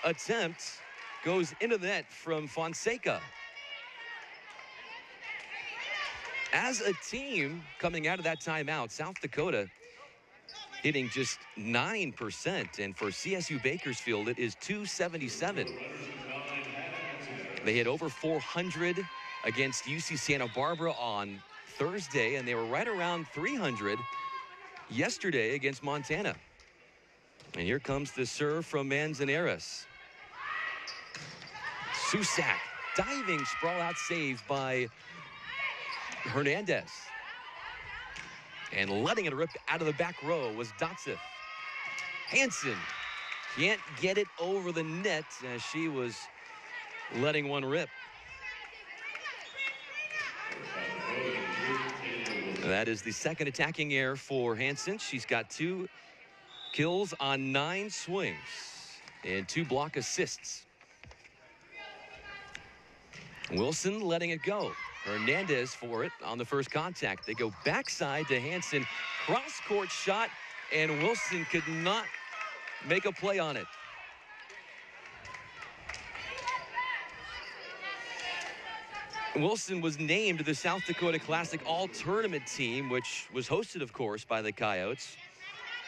Speaker 1: attempt goes into the net from Fonseca. As a team coming out of that timeout, South Dakota hitting just 9%, and for CSU Bakersfield, it is .277. They hit over 400 against UC Santa Barbara on Thursday, and they were right around 300 yesterday against Montana. And here comes the serve from Manzanares. Susak, diving sprawl out save by Hernandez. And letting it rip out of the back row was Dotseth. Hansen can't get it over the net as she was letting one rip. That is the second attacking error for Hansen. She's got 2 kills on 9 swings and 2 block assists. Wilson letting it go. Hernandez for it on the first contact. They go backside to Hansen. Cross-court shot, and Wilson could not make a play on it. Wilson was named the South Dakota Classic All-Tournament team, which was hosted, of course, by the Coyotes.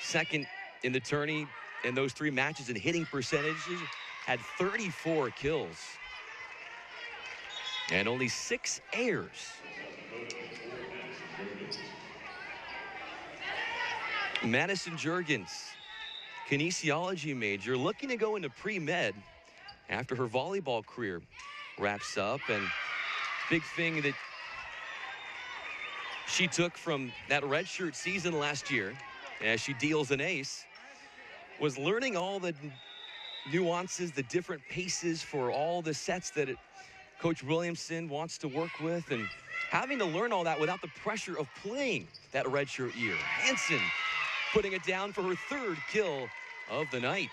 Speaker 1: Second in the tourney in those 3 matches in hitting percentages, had 34 kills. And only 6 errors. Madison Juergens, kinesiology major, looking to go into pre-med after her volleyball career wraps up. And big thing that she took from that redshirt season last year, as she deals an ace, was learning all the nuances, the different paces for all the sets that Coach Williamson wants to work with, and having to learn all that without the pressure of playing that redshirt year. Hansen putting it down for her 3rd kill of the night.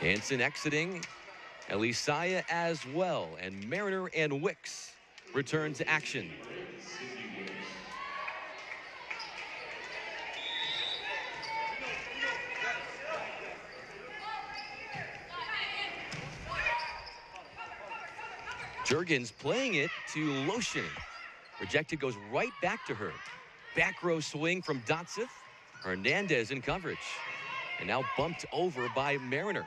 Speaker 1: Hansen exiting, Elisaya as well, and Mariner and Wicks return to action. Juergens playing it to Lotion. Rejected, goes right back to her. Back row swing from Dotseth. Hernandez in coverage. And now bumped over by Mariner.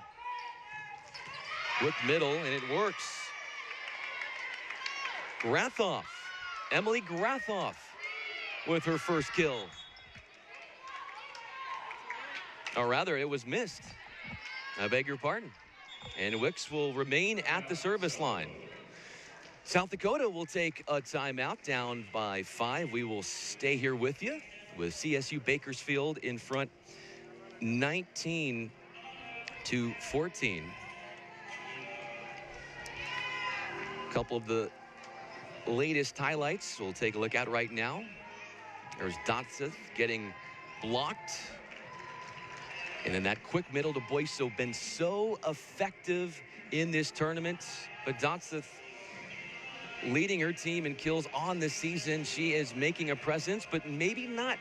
Speaker 1: With middle, and it works. Grathoff. Emily Grathoff with her first kill. Or rather, it was missed. I beg your pardon. And Wicks will remain at the service line. South Dakota will take a timeout, down by 5. We will stay here with you with CSU Bakersfield in front 19-14. A couple of the latest highlights we'll take a look at right now. There's Dotseth getting blocked. And then that quick middle to Boyso, been so effective in this tournament. But Dotseth leading her team in kills on the season. She is making a presence, but maybe not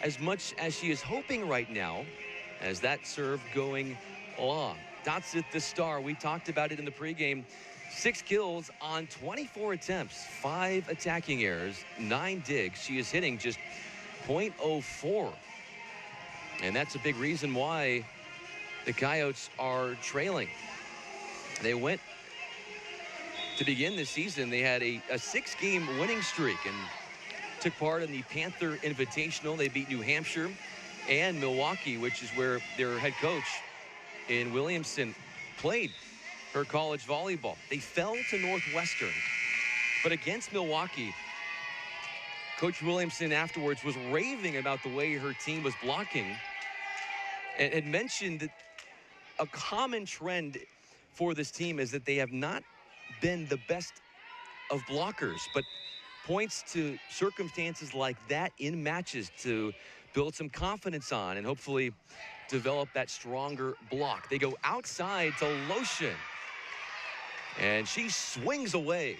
Speaker 1: as much as she is hoping right now, as that serve going long. Dotseth, the star, we talked about it in the pregame. 6 kills on 24 attempts, 5 attacking errors, 9 digs. She is hitting just .04. And that's a big reason why the Coyotes are trailing. They went to begin this season, they had a 6-game winning streak and took part in the Panther Invitational. They beat New Hampshire and Milwaukee, which is where their head coach in Williamson played her college volleyball. They fell to Northwestern, but against Milwaukee, Coach Williamson afterwards was raving about the way her team was blocking and had mentioned that a common trend for this team is that they have not been the best of blockers, but points to circumstances like that in matches to build some confidence on and hopefully develop that stronger block. They go outside to Lotion, and she swings away.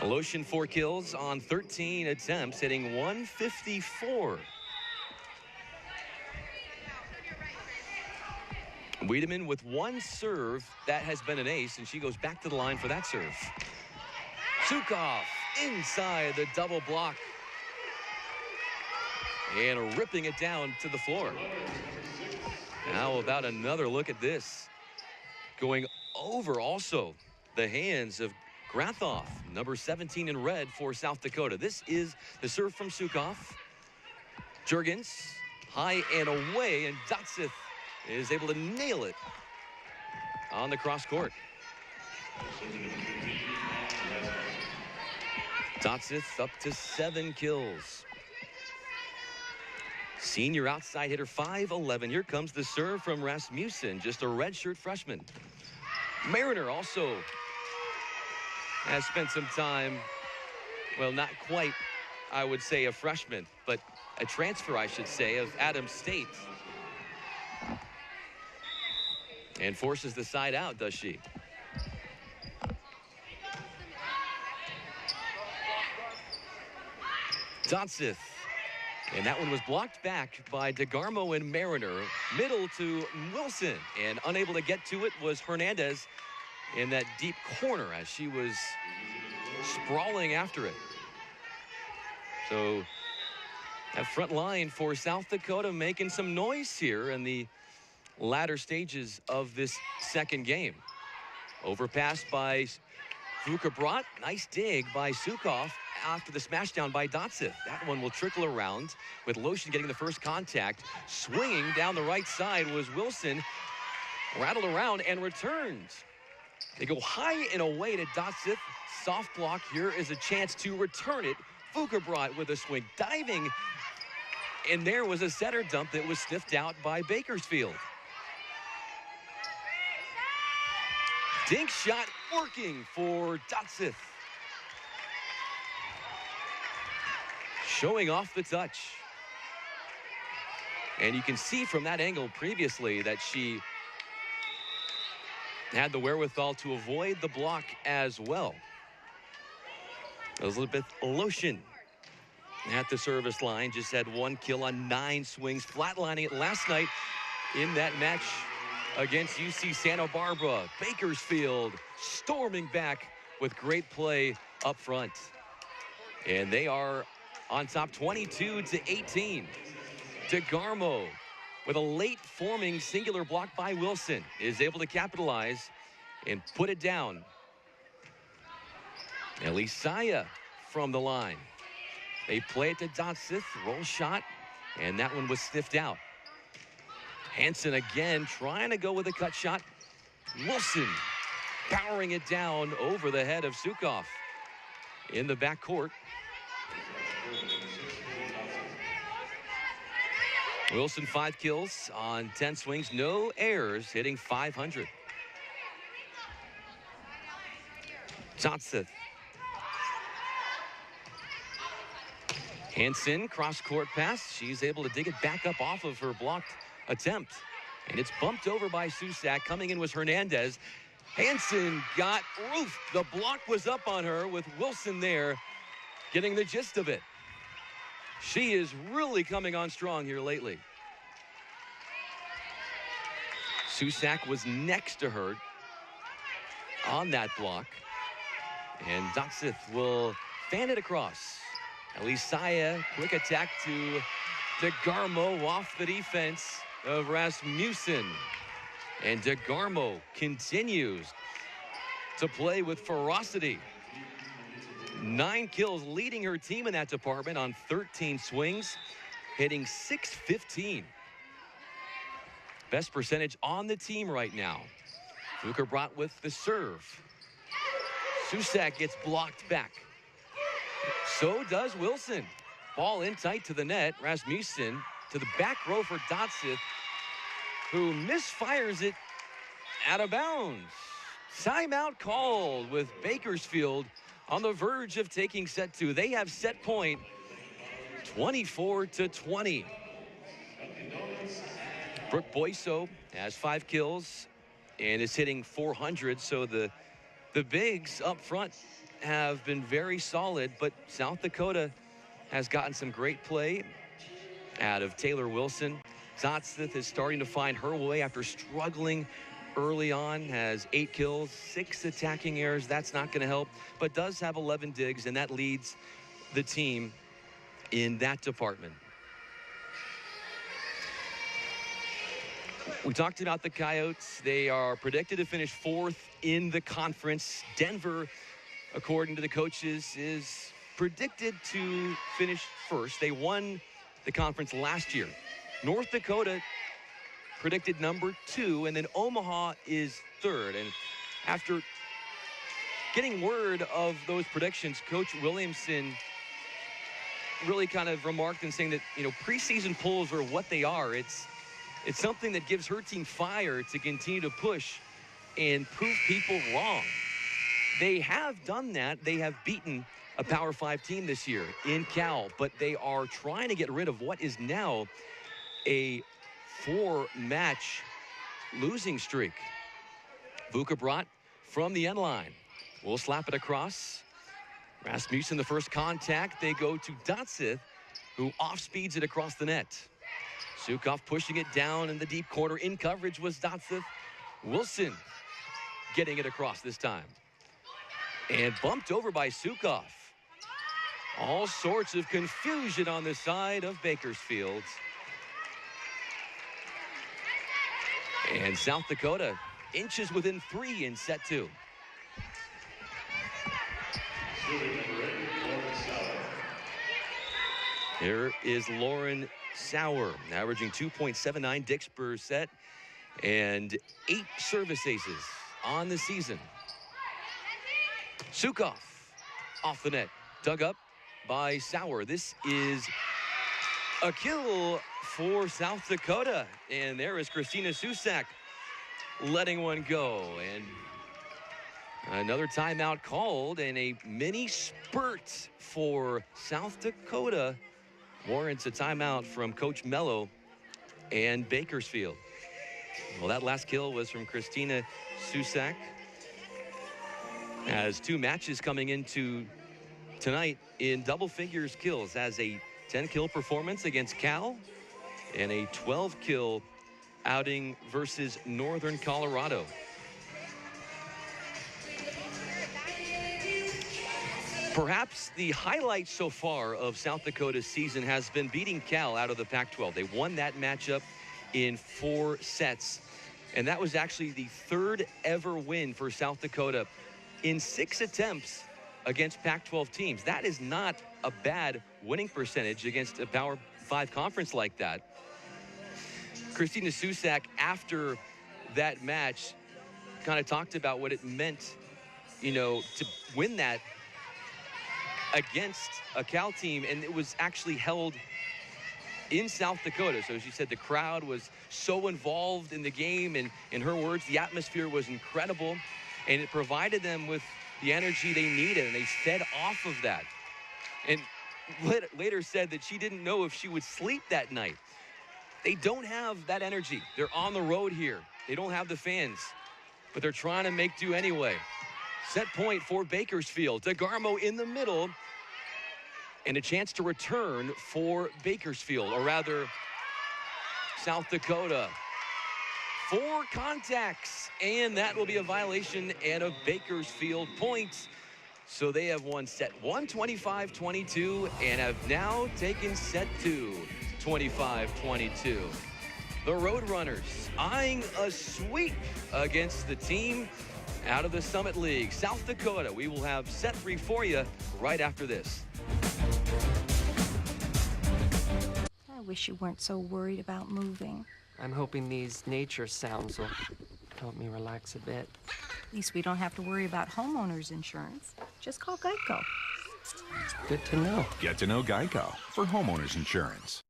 Speaker 1: Lotion 4 kills on 13 attempts, hitting .154. Wiedemann with 1 serve. That has been an ace, and she goes back to the line for that serve. Sukov inside the double block. And ripping it down to the floor. How about another look at this? Going over also the hands of Grathoff, number 17 in red for South Dakota. This is the serve from Sukov. Jurgens, high and away, and Dotseth is able to nail it on the cross court. Dotseth up to 7 kills. Senior outside hitter, 5'11". Here comes the serve from Rasmussen, just a redshirt freshman. Mariner also has spent some time, well, not quite, I would say, a freshman, but a transfer, I should say, of Adams State. And forces the side out, does she? Dotseth. And that one was blocked back by DeGarmo and Mariner. Middle to Wilson. And unable to get to it was Hernandez in that deep corner as she was sprawling after it. So that front line for South Dakota making some noise here in the latter stages of this second game. Overpass by Vukabrot. Nice dig by Sukov after the smash down by Dotseth. That one will trickle around with Lotion getting the first contact. Swinging down the right side was Wilson. Rattled around and returns. They go high and away to Dotseth. Soft block. Here is a chance to return it. Vukabrot with a swing. Diving. And there was a setter dump that was sniffed out by Bakersfield. Dink shot working for Dotseth. Showing off the touch. And you can see from that angle previously that she had the wherewithal to avoid the block as well. Elizabeth Lotion at the service line, just had 1 kill on 9 swings, flatlining it last night in that match against UC Santa Barbara. Bakersfield storming back with great play up front. And they are on top 22-18. DeGarmo with a late forming singular block by Wilson is able to capitalize and put it down. Elisaya from the line. They play it to Dotsith, roll shot, and that one was sniffed out. Hansen again trying to go with a cut shot. Wilson powering it down over the head of Sukov in the backcourt. Wilson 5 kills on 10 swings, no errors, hitting .500. Dotsith. Hansen, cross-court pass. She's able to dig it back up off of her blocked attempt. And it's bumped over by Susak. Coming in was Hernandez. Hansen got roofed. The block was up on her with Wilson there getting the gist of it. She is really coming on strong here lately. Susak was next to her on that block. And Dotsith will fan it across. Elisaya, quick attack to DeGarmo off the defense of Rasmussen. And DeGarmo continues to play with ferocity. 9 kills, leading her team in that department on 13 swings, hitting .615. Best percentage on the team right now. Vukerbrat with the serve. Susak gets blocked back. So does Wilson. Ball in tight to the net. Rasmussen to the back row for Dotsith, who misfires it out of bounds. Timeout called with Bakersfield on the verge of taking set 2. They have set point 24-20. Brooke Boyso has 5 kills and is hitting .400. So the bigs up front have been very solid, but South Dakota has gotten some great play out of Taylor Wilson. Dotsith is starting to find her way after struggling early on, has 8 kills, 6 attacking errors. That's not going to help, but does have 11 digs, and that leads the team in that department. We talked about the Coyotes. They are predicted to finish 4th in the conference. Denver, according to the coaches, is predicted to finish 1st. They won the conference last year. North Dakota predicted number 2, and then Omaha is 3rd. And after getting word of those predictions, Coach Williamson really kind of remarked and saying that, preseason polls are what they are. It's something that gives her team fire to continue to push and prove people wrong. They have done that. They have beaten a Power 5 team this year in Cal, but they are trying to get rid of what is now a 4-match losing streak. Vukerbrat from the end line will slap it across. Rasmussen, the first contact. They go to Dotsith, who off-speeds it across the net. Sukov pushing it down in the deep corner. In coverage was Dotsith. Wilson getting it across this time. And bumped over by Sukov. All sorts of confusion on the side of Bakersfield. And South Dakota inches within 3 in set 2. Here is Lauren Sauer, averaging 2.79 dicks per set and 8 service aces on the season. Sukov off the net, dug up by Sauer. This is a kill for South Dakota. And there is Christina Susak letting one go. And another timeout called, and a mini spurt for South Dakota warrants a timeout from Coach Mello and Bakersfield. Well, that last kill was from Christina Susak. Has 2 matches coming into tonight in double figures kills. Has a 10-kill performance against Cal and a 12-kill outing versus Northern Colorado. Perhaps the highlight so far of South Dakota's season has been beating Cal out of the Pac-12. They won that matchup in 4 sets, and that was actually the 3rd ever win for South Dakota in 6 attempts against Pac-12 teams. That is not a bad winning percentage against a Power 5 conference like that. Christina Susak, after that match, kind of talked about what it meant, you know, to win that against a Cal team, and it was actually held in South Dakota. So she said the crowd was so involved in the game, and in her words, the atmosphere was incredible, and it provided them with the energy they needed, and they fed off of that. And later said that she didn't know if she would sleep that night. They don't have that energy. They're on the road here. They don't have the fans, but they're trying to make do anyway. Set point for Bakersfield. DeGarmo in the middle, and a chance to return for Bakersfield, or rather South Dakota. 4 contacts, and that will be a violation and a Bakersfield point. So they have won set 1, 25-22, and have now taken set 2, 25-22. The Roadrunners eyeing a sweep against the team out of the Summit League, South Dakota. We will have set 3 for you right after this.
Speaker 2: I wish you weren't so worried about moving.
Speaker 3: I'm hoping these nature sounds will help me relax a bit.
Speaker 2: At least we don't have to worry about homeowners insurance. Just call Geico.
Speaker 3: Good to know.
Speaker 4: Get to know Geico for homeowners insurance.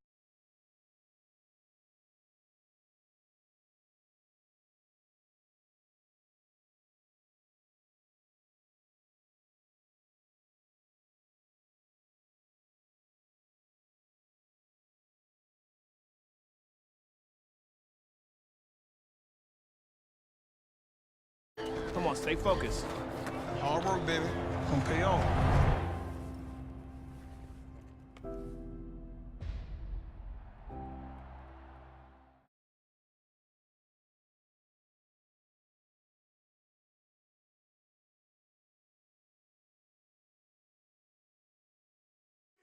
Speaker 6: Come on, stay focused.
Speaker 17: Hard work, baby. Gonna pay off.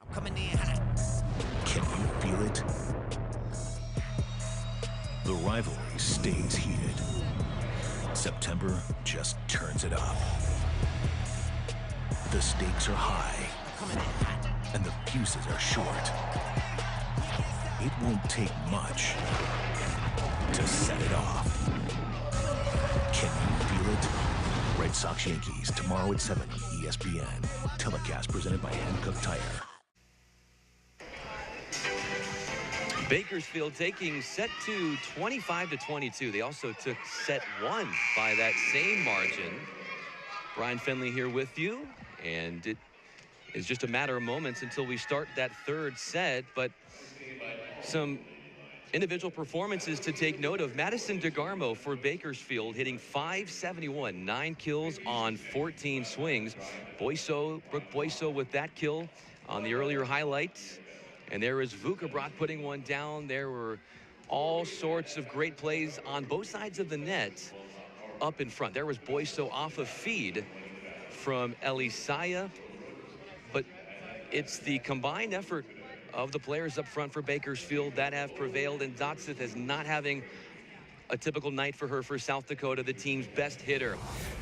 Speaker 15: I'm coming in hot.
Speaker 10: Can you feel it? The rivalry stays heated. September just turns it up. The stakes are high, and the fuses are short. It won't take much to set it off. Can you feel it? Red Sox Yankees tomorrow at 7 on ESPN. Telecast presented by Hankook Tire.
Speaker 1: Bakersfield taking set 2, 25-22. They also took set 1 by that same margin. Brian Finley here with you, and it is just a matter of moments until we start that 3rd set. But some individual performances to take note of. Madison DeGarmo for Bakersfield hitting .571, 9 kills on 14 swings. Brooke Boyso with that kill on the earlier highlights. And there is Vukabrot putting one down. There were all sorts of great plays on both sides of the net up in front. There was Boyso off of feed from Elisaya. But it's the combined effort of the players up front for Bakersfield that have prevailed. And Dotseth is not having a typical night for her for South Dakota, the team's best hitter.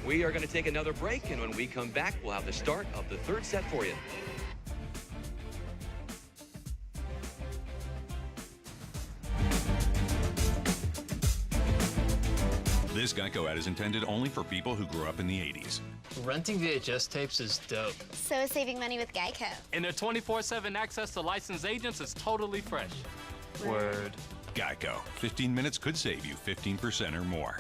Speaker 1: We are going to take another break, and when we come back, we'll have the start of the 3rd set for you.
Speaker 4: This Geico ad is intended only for people who grew up in the 80s.
Speaker 18: Renting VHS tapes is dope.
Speaker 19: So is saving money with Geico.
Speaker 18: And their 24/7 access to licensed agents is totally fresh.
Speaker 4: Word. Geico. 15 minutes could save you 15% or more.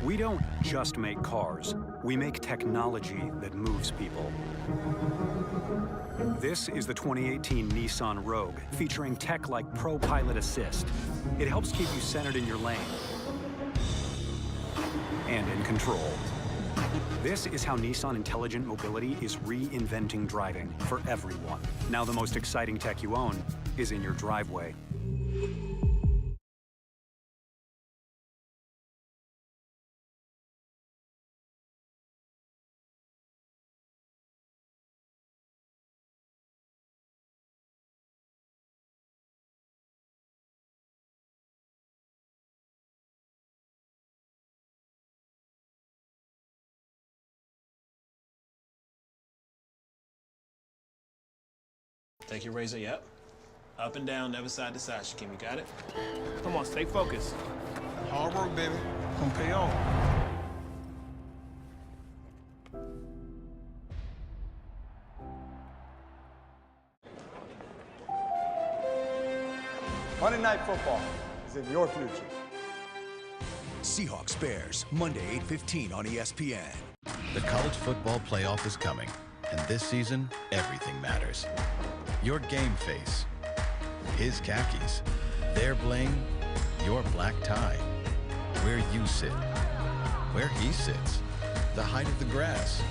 Speaker 16: We don't just make cars. We make technology that moves people. This is the 2018 Nissan Rogue, featuring tech like Pro Pilot Assist. It helps keep you centered in your lane and in control. This is how Nissan Intelligent Mobility is reinventing driving for everyone. Now the most exciting tech you own is in your driveway.
Speaker 20: Take your razor, yep. Up and down, never side to side, Shaquem. You got it?
Speaker 7: Come on, stay focused.
Speaker 17: Hard work, baby. Gonna pay off.
Speaker 6: Monday Night Football is in your future.
Speaker 10: Seahawks Bears, Monday, 8:15 on ESPN.
Speaker 21: The college football playoff is coming, and this season, everything matters. Your game face, his khakis, their bling, your black tie, where you sit, where he sits, the height of the grass,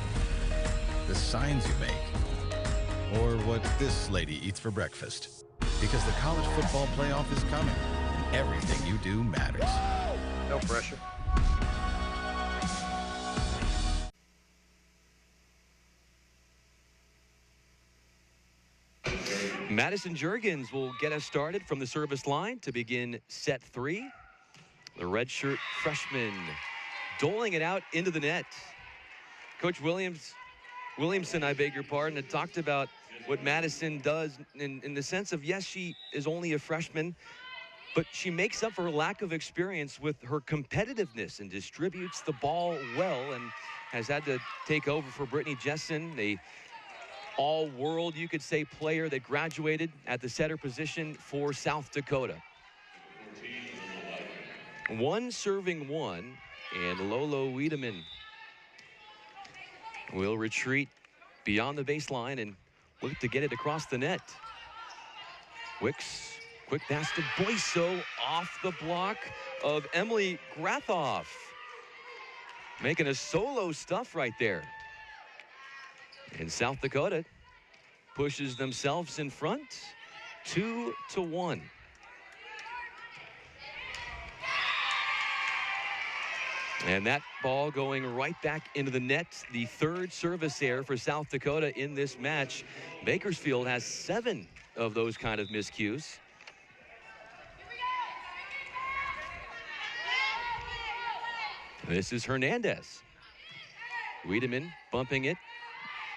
Speaker 21: the signs you make, or what this lady eats for breakfast. Because the college football playoff is coming, and everything you do matters.
Speaker 6: No pressure.
Speaker 1: Madison Juergens will get us started from the service line to begin set 3. The redshirt freshman doling it out into the net. Coach Williamson, I beg your pardon, had talked about what Madison does in the sense of, yes, she is only a freshman, but she makes up for her lack of experience with her competitiveness and distributes the ball well, and has had to take over for Brittany Jessen, a all-world, you could say, player that graduated at the setter position for South Dakota. 1 serving 1, and Lolo Wiedemann will retreat beyond the baseline and look to get it across the net. Wicks, quick pass to Boyso off the block of Emily Grathoff. Making a solo stuff right there. And South Dakota pushes themselves in front, 2-1. And that ball going right back into the net. The 3rd service error for South Dakota in this match. Bakersfield has 7 of those kind of miscues. This is Hernandez. Wiedemann bumping it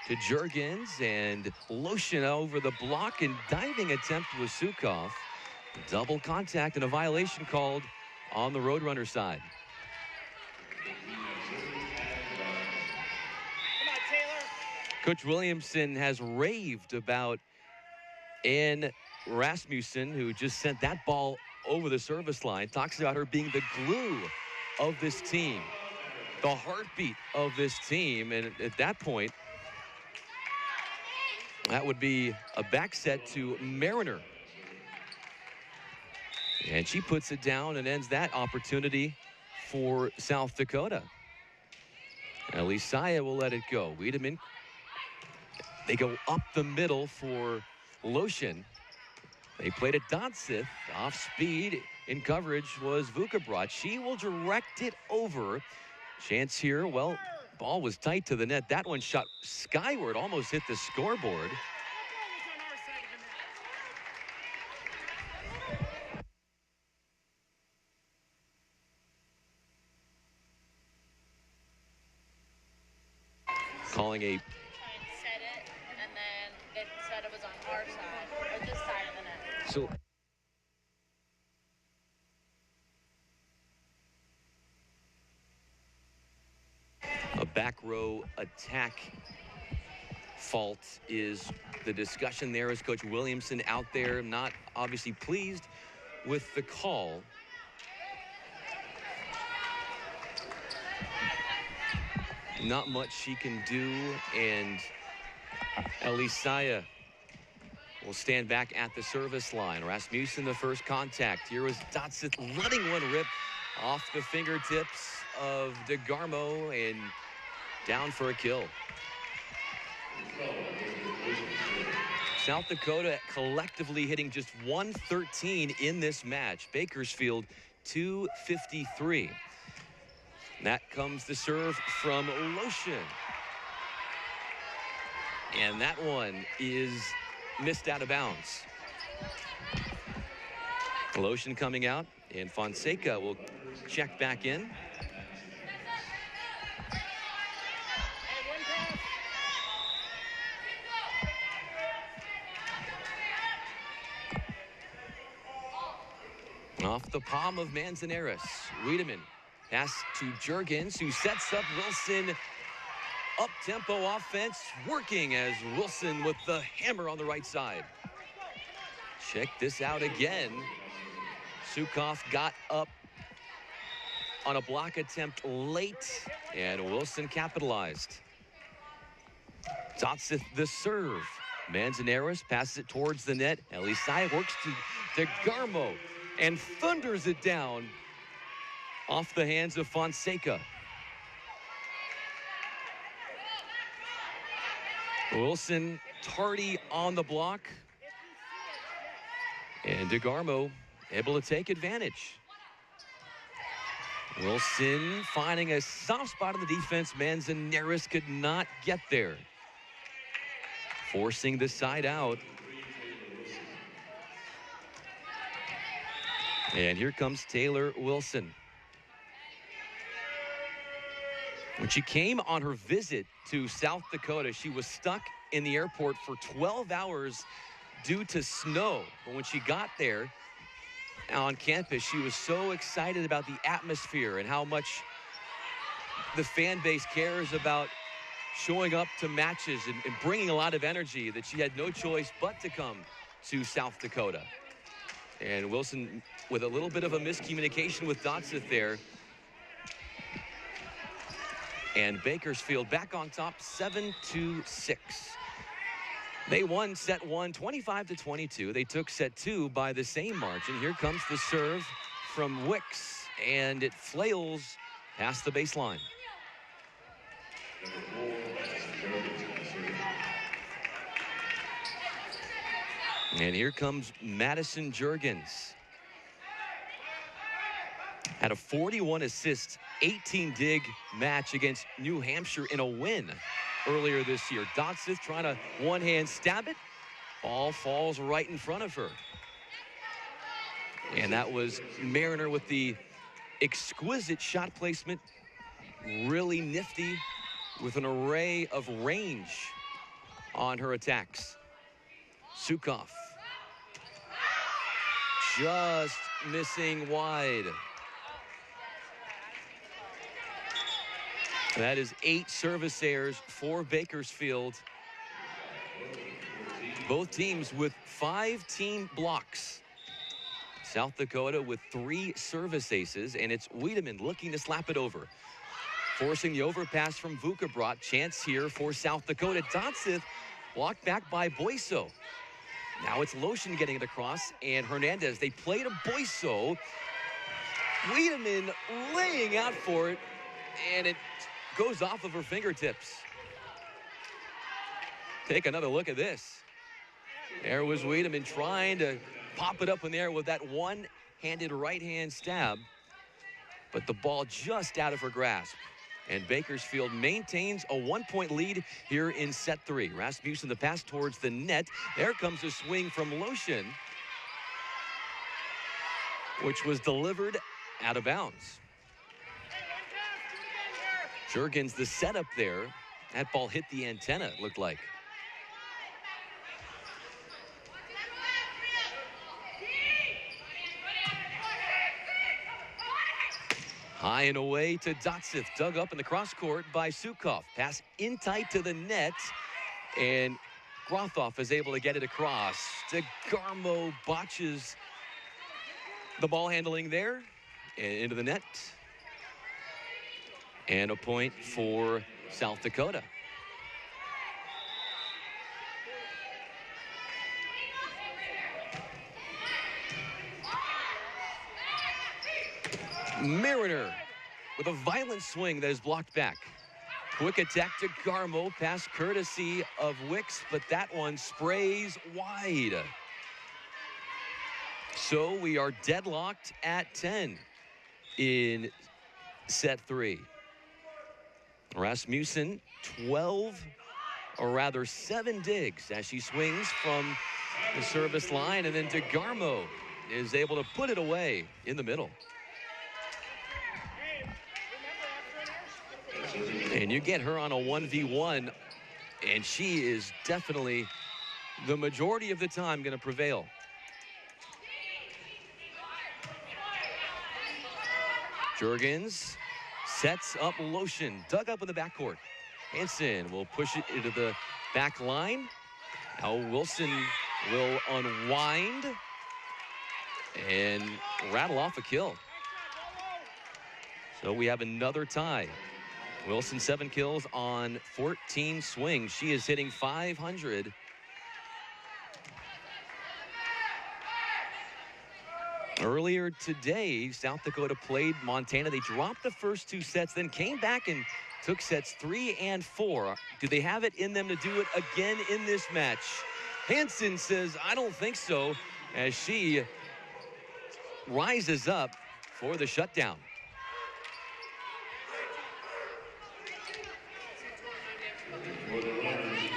Speaker 1: to Juergens, and Lotion over the block, and diving attempt with Sukoff. Double contact and a violation called on the Roadrunner side. Coach Williamson has raved about Ann Rasmussen, who just sent that ball over the service line. Talks about her being the glue of this team, the heartbeat of this team. And at that point, that would be a back set to Mariner. And she puts it down and ends that opportunity for South Dakota. Elisaya will let it go. Wiedemann, they go up the middle for Lotion. They played it Dodsith. Off speed in coverage was Vukabrot. She will direct it over. Chance here, well, ball was tight to the net. That one shot skyward, almost hit the scoreboard. Calling a
Speaker 22: said it, and then it said it was on our side, or this side of the net.
Speaker 1: so a back row attack fault is the discussion there, as Coach Williamson out there not obviously pleased with the call. Not much she can do, and Elisaya will stand back at the service line. Rasmussen, the first contact. Here was Dodsith letting one rip off the fingertips of DeGarmo and down for a kill. South Dakota collectively hitting just 113 in this match. Bakersfield 253. That comes the serve from Lotion. And that one is missed out of bounds. Lotion coming out, and Fonseca will check back in. Off the palm of Manzanares. Wiedemann. Pass to Juergens, who sets up Wilson. Up-tempo offense working as Wilson with the hammer on the right side. Check this out again. Sukoff got up on a block attempt late, and Wilson capitalized. Dotsith the serve. Manzanares passes it towards the net. Elisai works to Garmo and thunders it down off the hands of Fonseca. Wilson tardy on the block. And DeGarmo able to take advantage. Wilson finding a soft spot in the defense. Manzanares could not get there. Forcing the side out. And here comes Taylor Wilson. When she came on her visit to South Dakota, she was stuck in the airport for 12 hours due to snow. But when she got there on campus, she was so excited about the atmosphere and how much the fan base cares about showing up to matches and bringing a lot of energy that she had no choice but to come to South Dakota. And Wilson with a little bit of a miscommunication with Dotsith there. And Bakersfield back on top, 7-6. They won set 1, 25-22. They took set 2 by the same margin. Here comes the serve from Wicks, and it flails past the baseline. And here comes Madison Juergens. Had a 41-assist, 18-dig match against New Hampshire in a win earlier this year. Dotsith trying to one-hand stab it. Ball falls right in front of her. And that was Mariner with the exquisite shot placement. Really nifty with an array of range on her attacks. Sukoff just missing wide. That is 8 service errors for Bakersfield. Both teams with 5 team blocks. South Dakota with 3 service aces, and it's Wiedemann looking to slap it over. Forcing the overpass from Vukabrot. Chance here for South Dakota. Dotsith blocked back by Boyso. Now it's Lotion getting it across, and Hernandez. They play to Boyso. Wiedemann laying out for it, and it goes off of her fingertips. Take another look at this. There was Wiedemann trying to pop it up in the air with that one-handed right-hand stab, but the ball just out of her grasp. And Bakersfield maintains a 1-point lead here in set 3. Rasmussen the pass towards the net. There comes a swing from Lotion, which was delivered out of bounds. Juergens the setup there. That ball hit the antenna, it looked like. High and away to Dotsith, dug up in the cross court by Sukoff. Pass in tight to the net, and Grothoff is able to get it across. DeGarmo botches the ball handling there, and into the net. And a point for South Dakota. Mariner with a violent swing that is blocked back. Quick attack to Garmo, pass courtesy of Wicks, but that one sprays wide. So we are deadlocked at 10 in set 3. Rasmussen, 7 digs as she swings from the service line, and then DeGarmo is able to put it away in the middle. And you get her on a 1v1, and she is definitely, the majority of the time, going to prevail. Jurgens sets up Lotion, dug up in the backcourt. Hansen will push it into the back line. Now Wilson will unwind and rattle off a kill. So we have another tie. Wilson 7 kills on 14 swings. She is hitting .500. Earlier today, South Dakota played Montana. They dropped the first 2 sets, then came back and took sets 3 and 4. Do they have it in them to do it again in this match? Hansen says, I don't think so, as she rises up for the shutdown.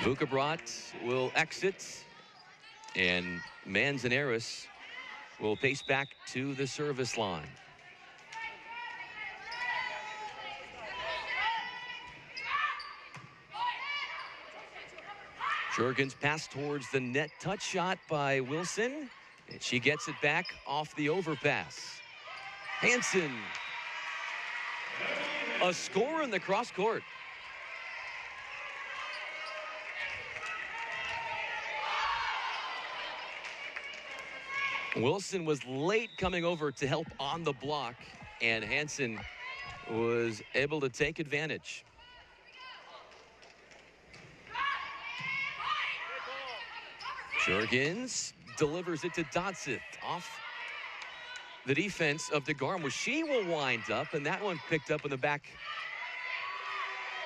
Speaker 1: Vucabrat will exit, and Manzanares will pace back to the service line. Jurgens pass towards the net, touch shot by Wilson, and she gets it back off the overpass. Hansen, a score in the cross court. Wilson was late coming over to help on the block, and Hansen was able to take advantage. Jurgens delivers it to Dodseth off the defense of DeGarmo. She will wind up, and that one picked up in the back.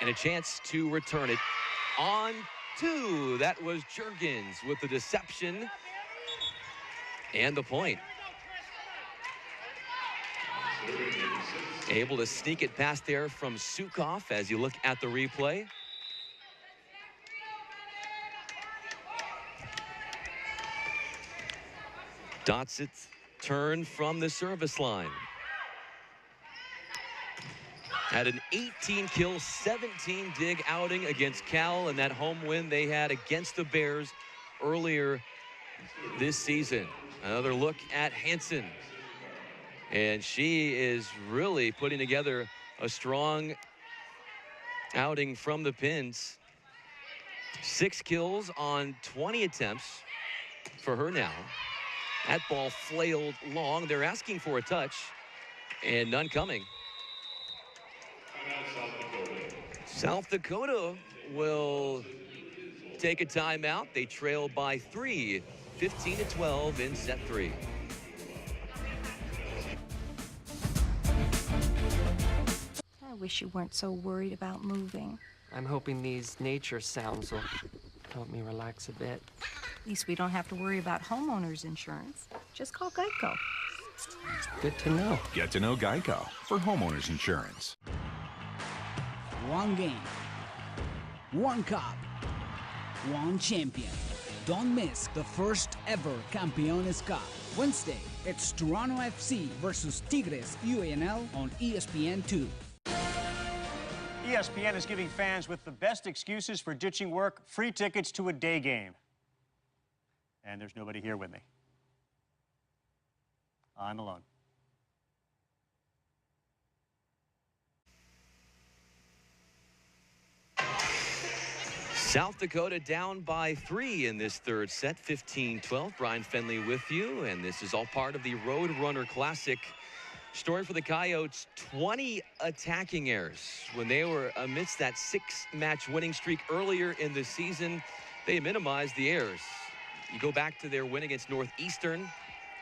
Speaker 1: And a chance to return it on 2. That was Jurgens with the deception and the point. Able to sneak it past there from Sukoff as you look at the replay. Dodseth turn from the service line. Had an 18-kill, 17 dig outing against Cal in that home win they had against the Bears earlier this season. Another look at Hansen. And she is really putting together a strong outing from the pins. 6 kills on 20 attempts for her now. That ball flailed long. They're asking for a touch, and none coming. South Dakota will take a timeout. They trail by 3, 15-12 in set 3.
Speaker 2: I wish you weren't so worried about moving.
Speaker 3: I'm hoping these nature sounds will help me relax a bit.
Speaker 2: At least we don't have to worry about homeowners insurance. Just call Geico.
Speaker 3: Good to know.
Speaker 4: Get to know Geico for homeowners insurance.
Speaker 14: One game, one cup, one champion. Don't miss the first ever Campeones Cup. Wednesday, it's Toronto FC versus Tigres UANL on ESPN2.
Speaker 5: ESPN is giving fans with the best excuses for ditching work free tickets to a day game. And there's nobody here with me. I'm alone.
Speaker 1: South Dakota down by 3 in this third set, 15-12. Brian Fenley with you, and this is all part of the Road Runner Classic. Story for the Coyotes, 20 attacking errors. When they were amidst that 6-match winning streak earlier in the season, they minimized the errors. You go back to their win against Northeastern,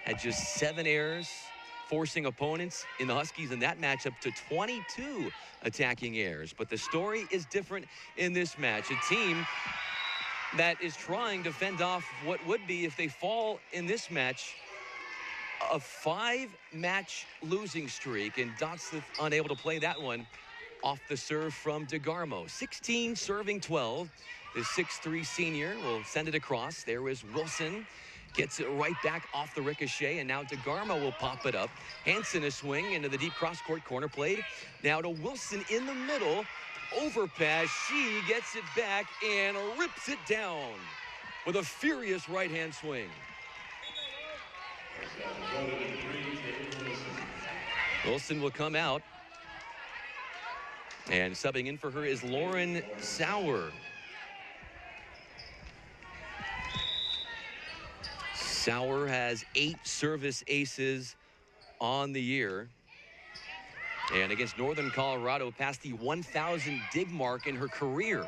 Speaker 1: had just 7 errors, forcing opponents in the Huskies in that matchup to 22 attacking errors. But the story is different in this match. A team that is trying to fend off what would be, if they fall in this match, a 5-match losing streak, and Dodseth unable to play that one off the serve from DeGarmo. 16 serving 12. The 6'3" senior will send it across. There is Wilson. Gets it right back off the ricochet, and now DeGarmo will pop it up. Hansen a swing into the deep cross-court corner played. Now to Wilson in the middle. Overpass. She gets it back and rips it down with a furious right-hand swing. Wilson will come out. And subbing in for her is Lauren Sauer. Sauer has 8 service aces on the year. And against Northern Colorado, passed the 1,000 dig mark in her career.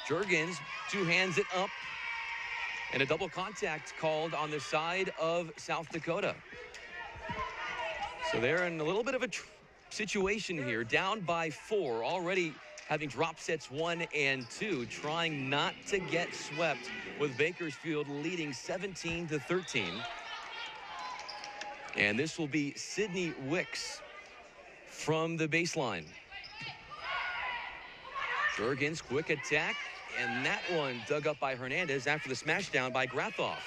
Speaker 1: Juergens two-hands it up. And a double contact called on the side of South Dakota. So they're in a little bit of a situation here, down by 4, already having drop sets 1 and 2, trying not to get swept with Bakersfield leading 17-13. And this will be Sydney Wicks from the baseline. Juergens, quick attack, and that one dug up by Hernandez after the smash down by Grathoff.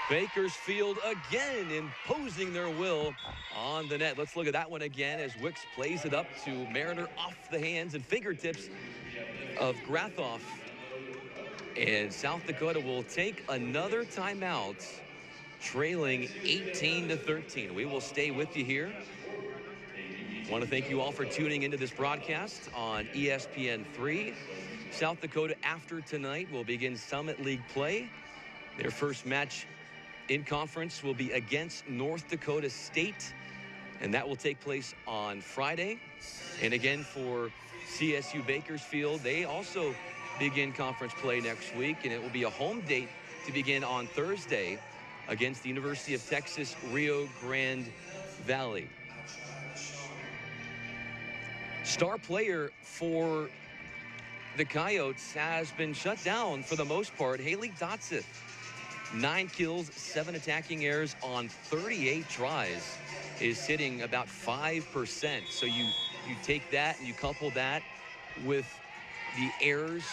Speaker 1: Bakersfield again imposing their will on the net. Let's look at that one again as Wicks plays it up to Mariner off the hands and fingertips of Grathoff. And South Dakota will take another timeout, trailing 18-13. We will stay with you here. I want to thank you all for tuning into this broadcast on ESPN3. South Dakota, after tonight, will begin Summit League play. Their first match in conference will be against North Dakota State, and that will take place on Friday. And again, for CSU Bakersfield, they also begin conference play next week, and it will be a home date to begin on Thursday against the University of Texas Rio Grande Valley. Star player for the Coyotes has been shut down for the most part. Haley Dotseth, 9 kills, 7 attacking errors on 38 tries, is sitting about 5%. So you take that and you couple that with the errors,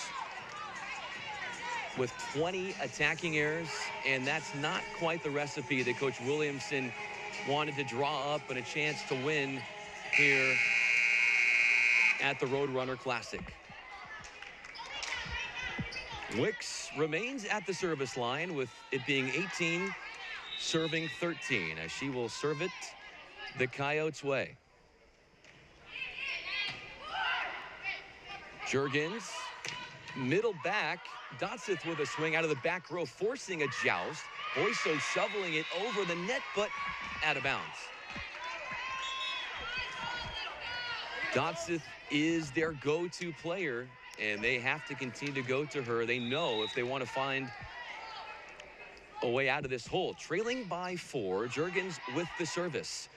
Speaker 1: with 20 attacking errors, and that's not quite the recipe that Coach Williamson wanted to draw up and a chance to win here at the Roadrunner Classic. Wicks remains at the service line with it being 18, serving 13, as she will serve it the Coyotes' way. Juergens, middle back, Dotseth with a swing out of the back row, forcing a joust. Boyso shoveling it over the net, but out of bounds. Dotseth is their go-to player, and they have to continue to go to her. They know if they want to find a way out of this hole. Trailing by 4, Juergens with the service.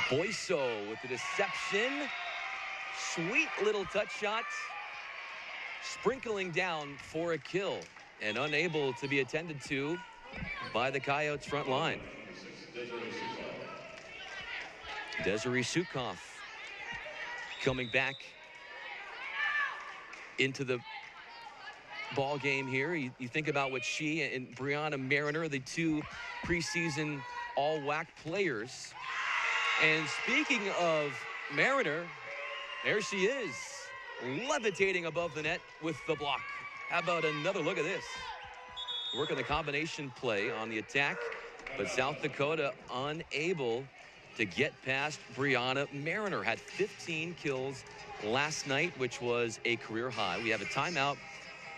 Speaker 1: Boyso with the deception. Sweet little touch shot. Sprinkling down for a kill, and unable to be attended to by the Coyotes front line. Desiree Sukoff coming back into the ball game here. You think about what she and Brianna Mariner, the 2 preseason all-WAC players. And speaking of Mariner, there she is, levitating above the net with the block. How about another look at this? Working the combination play on the attack, but South Dakota unable to get past Brianna Mariner. Had 15 kills last night, which was a career high. We have a timeout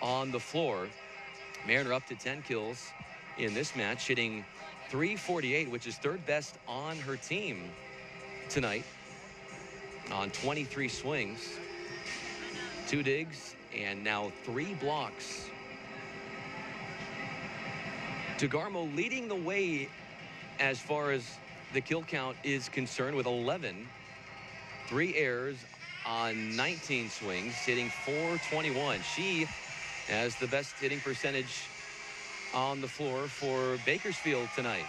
Speaker 1: on the floor. Mariner up to 10 kills in this match, hitting .348, which is 3rd best on her team tonight on 23 swings, 2 digs, and now 3 blocks. DeGarmo leading the way as far as the kill count is concerned with 11. 3 errors on 19 swings, hitting .421. She has the best hitting percentage on the floor for Bakersfield tonight.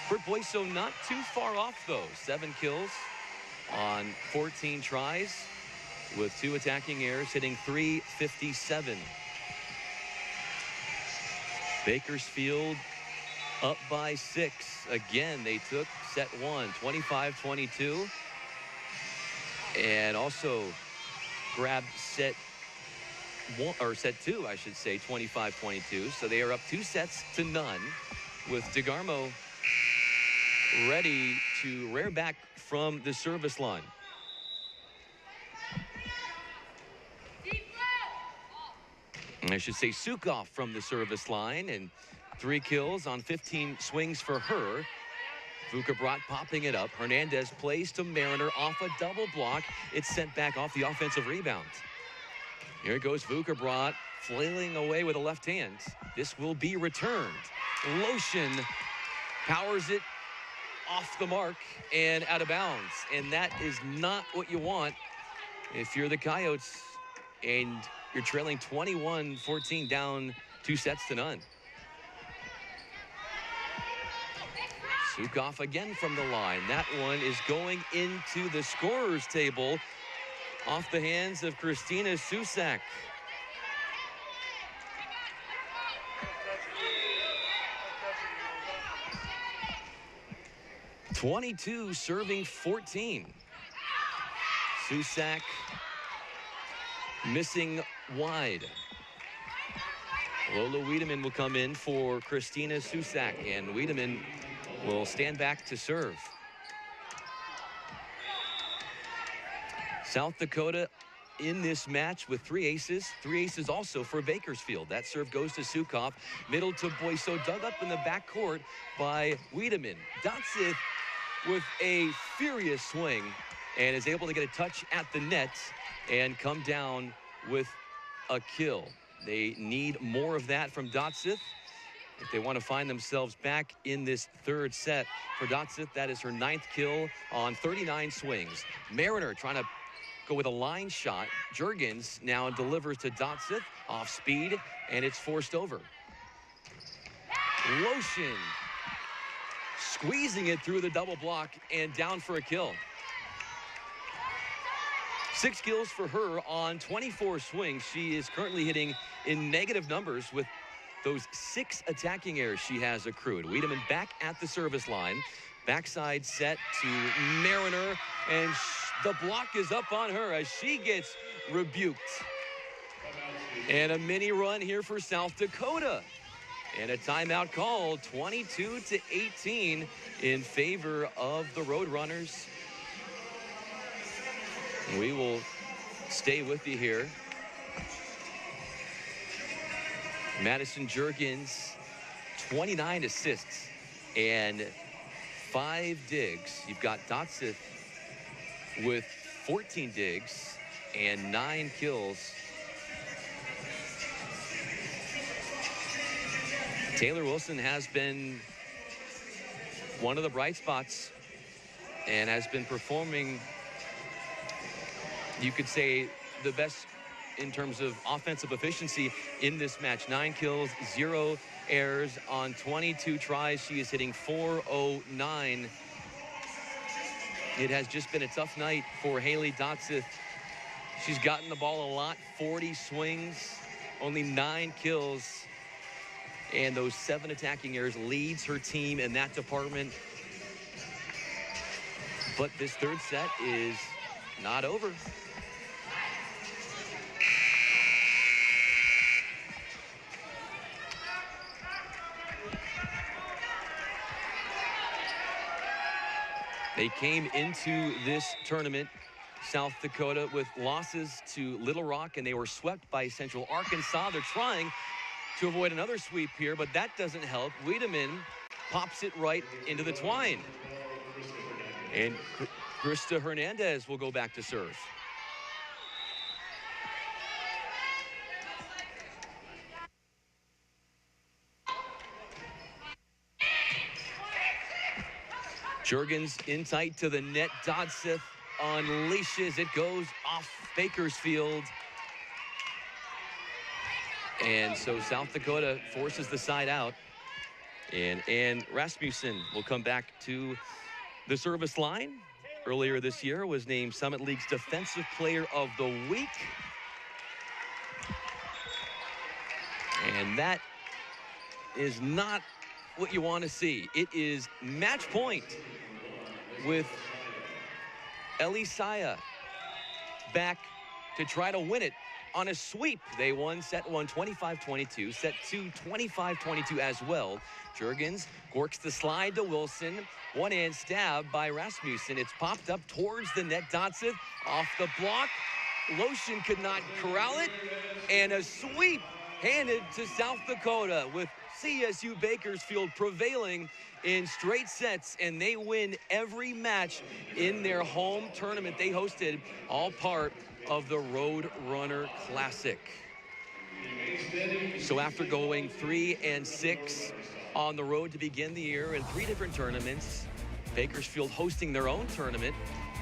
Speaker 1: Britt Boyso not too far off, though. 7 kills on 14 tries with 2 attacking errors, hitting .357. Bakersfield up by 6. Again, they took set 1, 25-22. And also grabbed set 1, or set 2, I should say, 25-22. So they are up 2 sets to none, with DeGarmo ready to rear back from the service line. I should say Sukov from the service line, and 3 kills on 15 swings for her. Vukobrot popping it up. Hernandez plays to Mariner off a double block. It's sent back off the offensive rebound. Here goes Vukobrot flailing away with a left hand. This will be returned. Lotion powers it off the mark and out of bounds. And that is not what you want if you're the Coyotes and you're trailing 21-14 down 2 sets to none. Sukov again from the line. That one is going into the scorer's table off the hands of Christina Susak. (22) serving 14. Susak missing wide. Lola Wiedemann will come in for Christina Susak, and Wiedemann will stand back to serve. South Dakota in this match with 3 aces. 3 aces also for Bakersfield. That serve goes to Sukov. Middle to Boyso, dug up in the backcourt by Wiedemann. Dotsith with a furious swing and is able to get a touch at the net and come down with a kill. They need more of that from Dotsith if they want to find themselves back in this 3rd set. For Dotsith, that is her 9th kill on 39 swings. Mariner trying to go with a line shot. Juergens now delivers to Dotsith off speed, and it's forced over. Lotion squeezing it through the double block and down for a kill. 6 kills for her on 24 swings. She is currently hitting in negative numbers with those 6 attacking errors she has accrued. Wiedemann back at the service line. Backside set to Mariner, and the block is up on her as she gets rebuked. And a mini run here for South Dakota. And a timeout called, 22-18 in favor of the Roadrunners. We will stay with you here. Madison Juergens, 29 assists and 5 digs. You've got Dotsith with 14 digs and 9 kills. Taylor Wilson has been one of the bright spots and has been performing, you could say, the best in terms of offensive efficiency in this match. 9 kills, 0 errors on 22 tries. She is hitting .409. It has just been a tough night for Haley Dotsith. She's gotten the ball a lot, 40 swings, only 9 kills. And those 7 attacking errors leads her team in that department. But this 3rd set is not over. They came into this tournament, South Dakota, with losses to Little Rock, and they were swept by Central Arkansas. They're trying to avoid another sweep here, but that doesn't help. Wiedemann pops it right into the twine. And Krista Hernandez will go back to serve. Juergens in tight to the net. Dotsith unleashes. It goes off Bakersfield. And so South Dakota forces the side out. And Rasmussen will come back to the service line. Earlier this year was named Summit League's Defensive Player of the Week. And that is not what you want to see. It is match point with Elisaya back to try to win it on a sweep. They won set 1 25-22, set 2 25-22 as well. Jurgens works the slide to Wilson. One-hand stab by Rasmussen. It's popped up towards the net. Dotson off the block. Lotion could not corral it. And a sweep handed to South Dakota with CSU Bakersfield prevailing in straight sets, and they win every match in their home tournament they hosted, all part of the Road Runner Classic. So after going 3-6 on the road to begin the year in 3 different tournaments, Bakersfield hosting their own tournament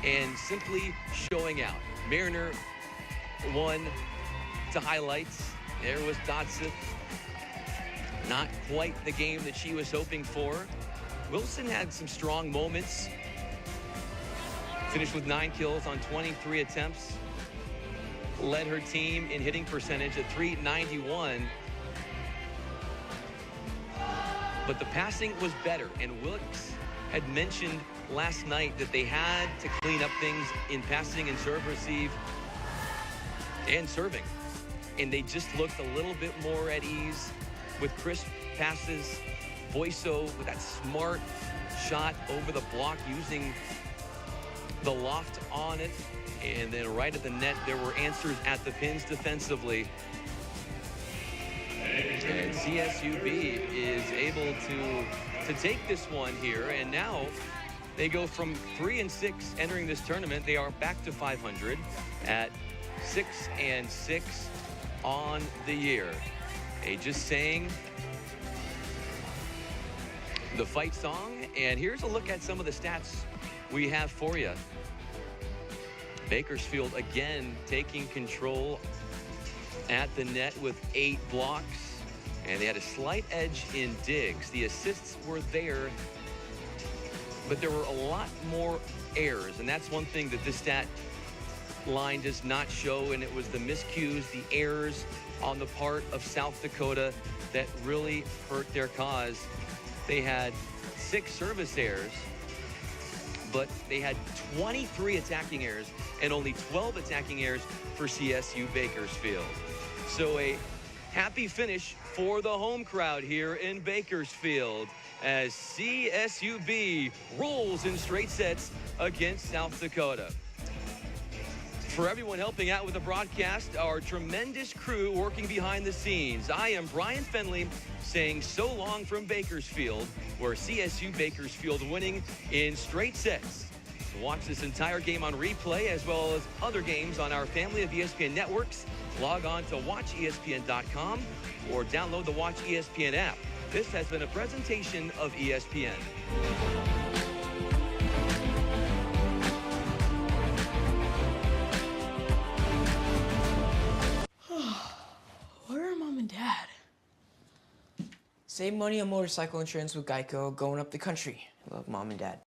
Speaker 1: and simply showing out. Mariner won to highlights. There was Dotson. Not quite the game that she was hoping for. Wilson had some strong moments. Finished with 9 kills on 23 attempts. Led her team in hitting percentage at .391. But the passing was better, and Wilkes had mentioned last night that they had to clean up things in passing and serve receive and serving. And they just looked a little bit more at ease with crisp passes. Boyso with that smart shot over the block using the loft on it. And then right at the net, there were answers at the pins defensively. And CSUB is able to take this one here. And now they go from 3-6 entering this tournament. They are back to 500 at 6-6 on the year. They just sang the fight song. And here's a look at some of the stats we have for you. Bakersfield again taking control at the net with 8 blocks, and they had a slight edge in digs. The assists were there, but there were a lot more errors, and that's one thing that this stat line does not show, and it was the miscues, the errors on the part of South Dakota that really hurt their cause. They had 6 service errors, but they had 23 attacking errors and only 12 attacking errors for CSU Bakersfield. So a happy finish for the home crowd here in Bakersfield as CSUB rolls in straight sets against South Dakota. For everyone helping out with the broadcast, our tremendous crew working behind the scenes, I am Brian Fenley saying so long from Bakersfield, where CSU Bakersfield winning in straight sets. Watch this entire game on replay as well as other games on our family of ESPN networks. Log on to watchespn.com or download the Watch ESPN app. This has been a presentation of ESPN.
Speaker 9: Where are Mom and Dad?
Speaker 3: Save money on motorcycle insurance with Geico going up the country. Love, Mom and Dad.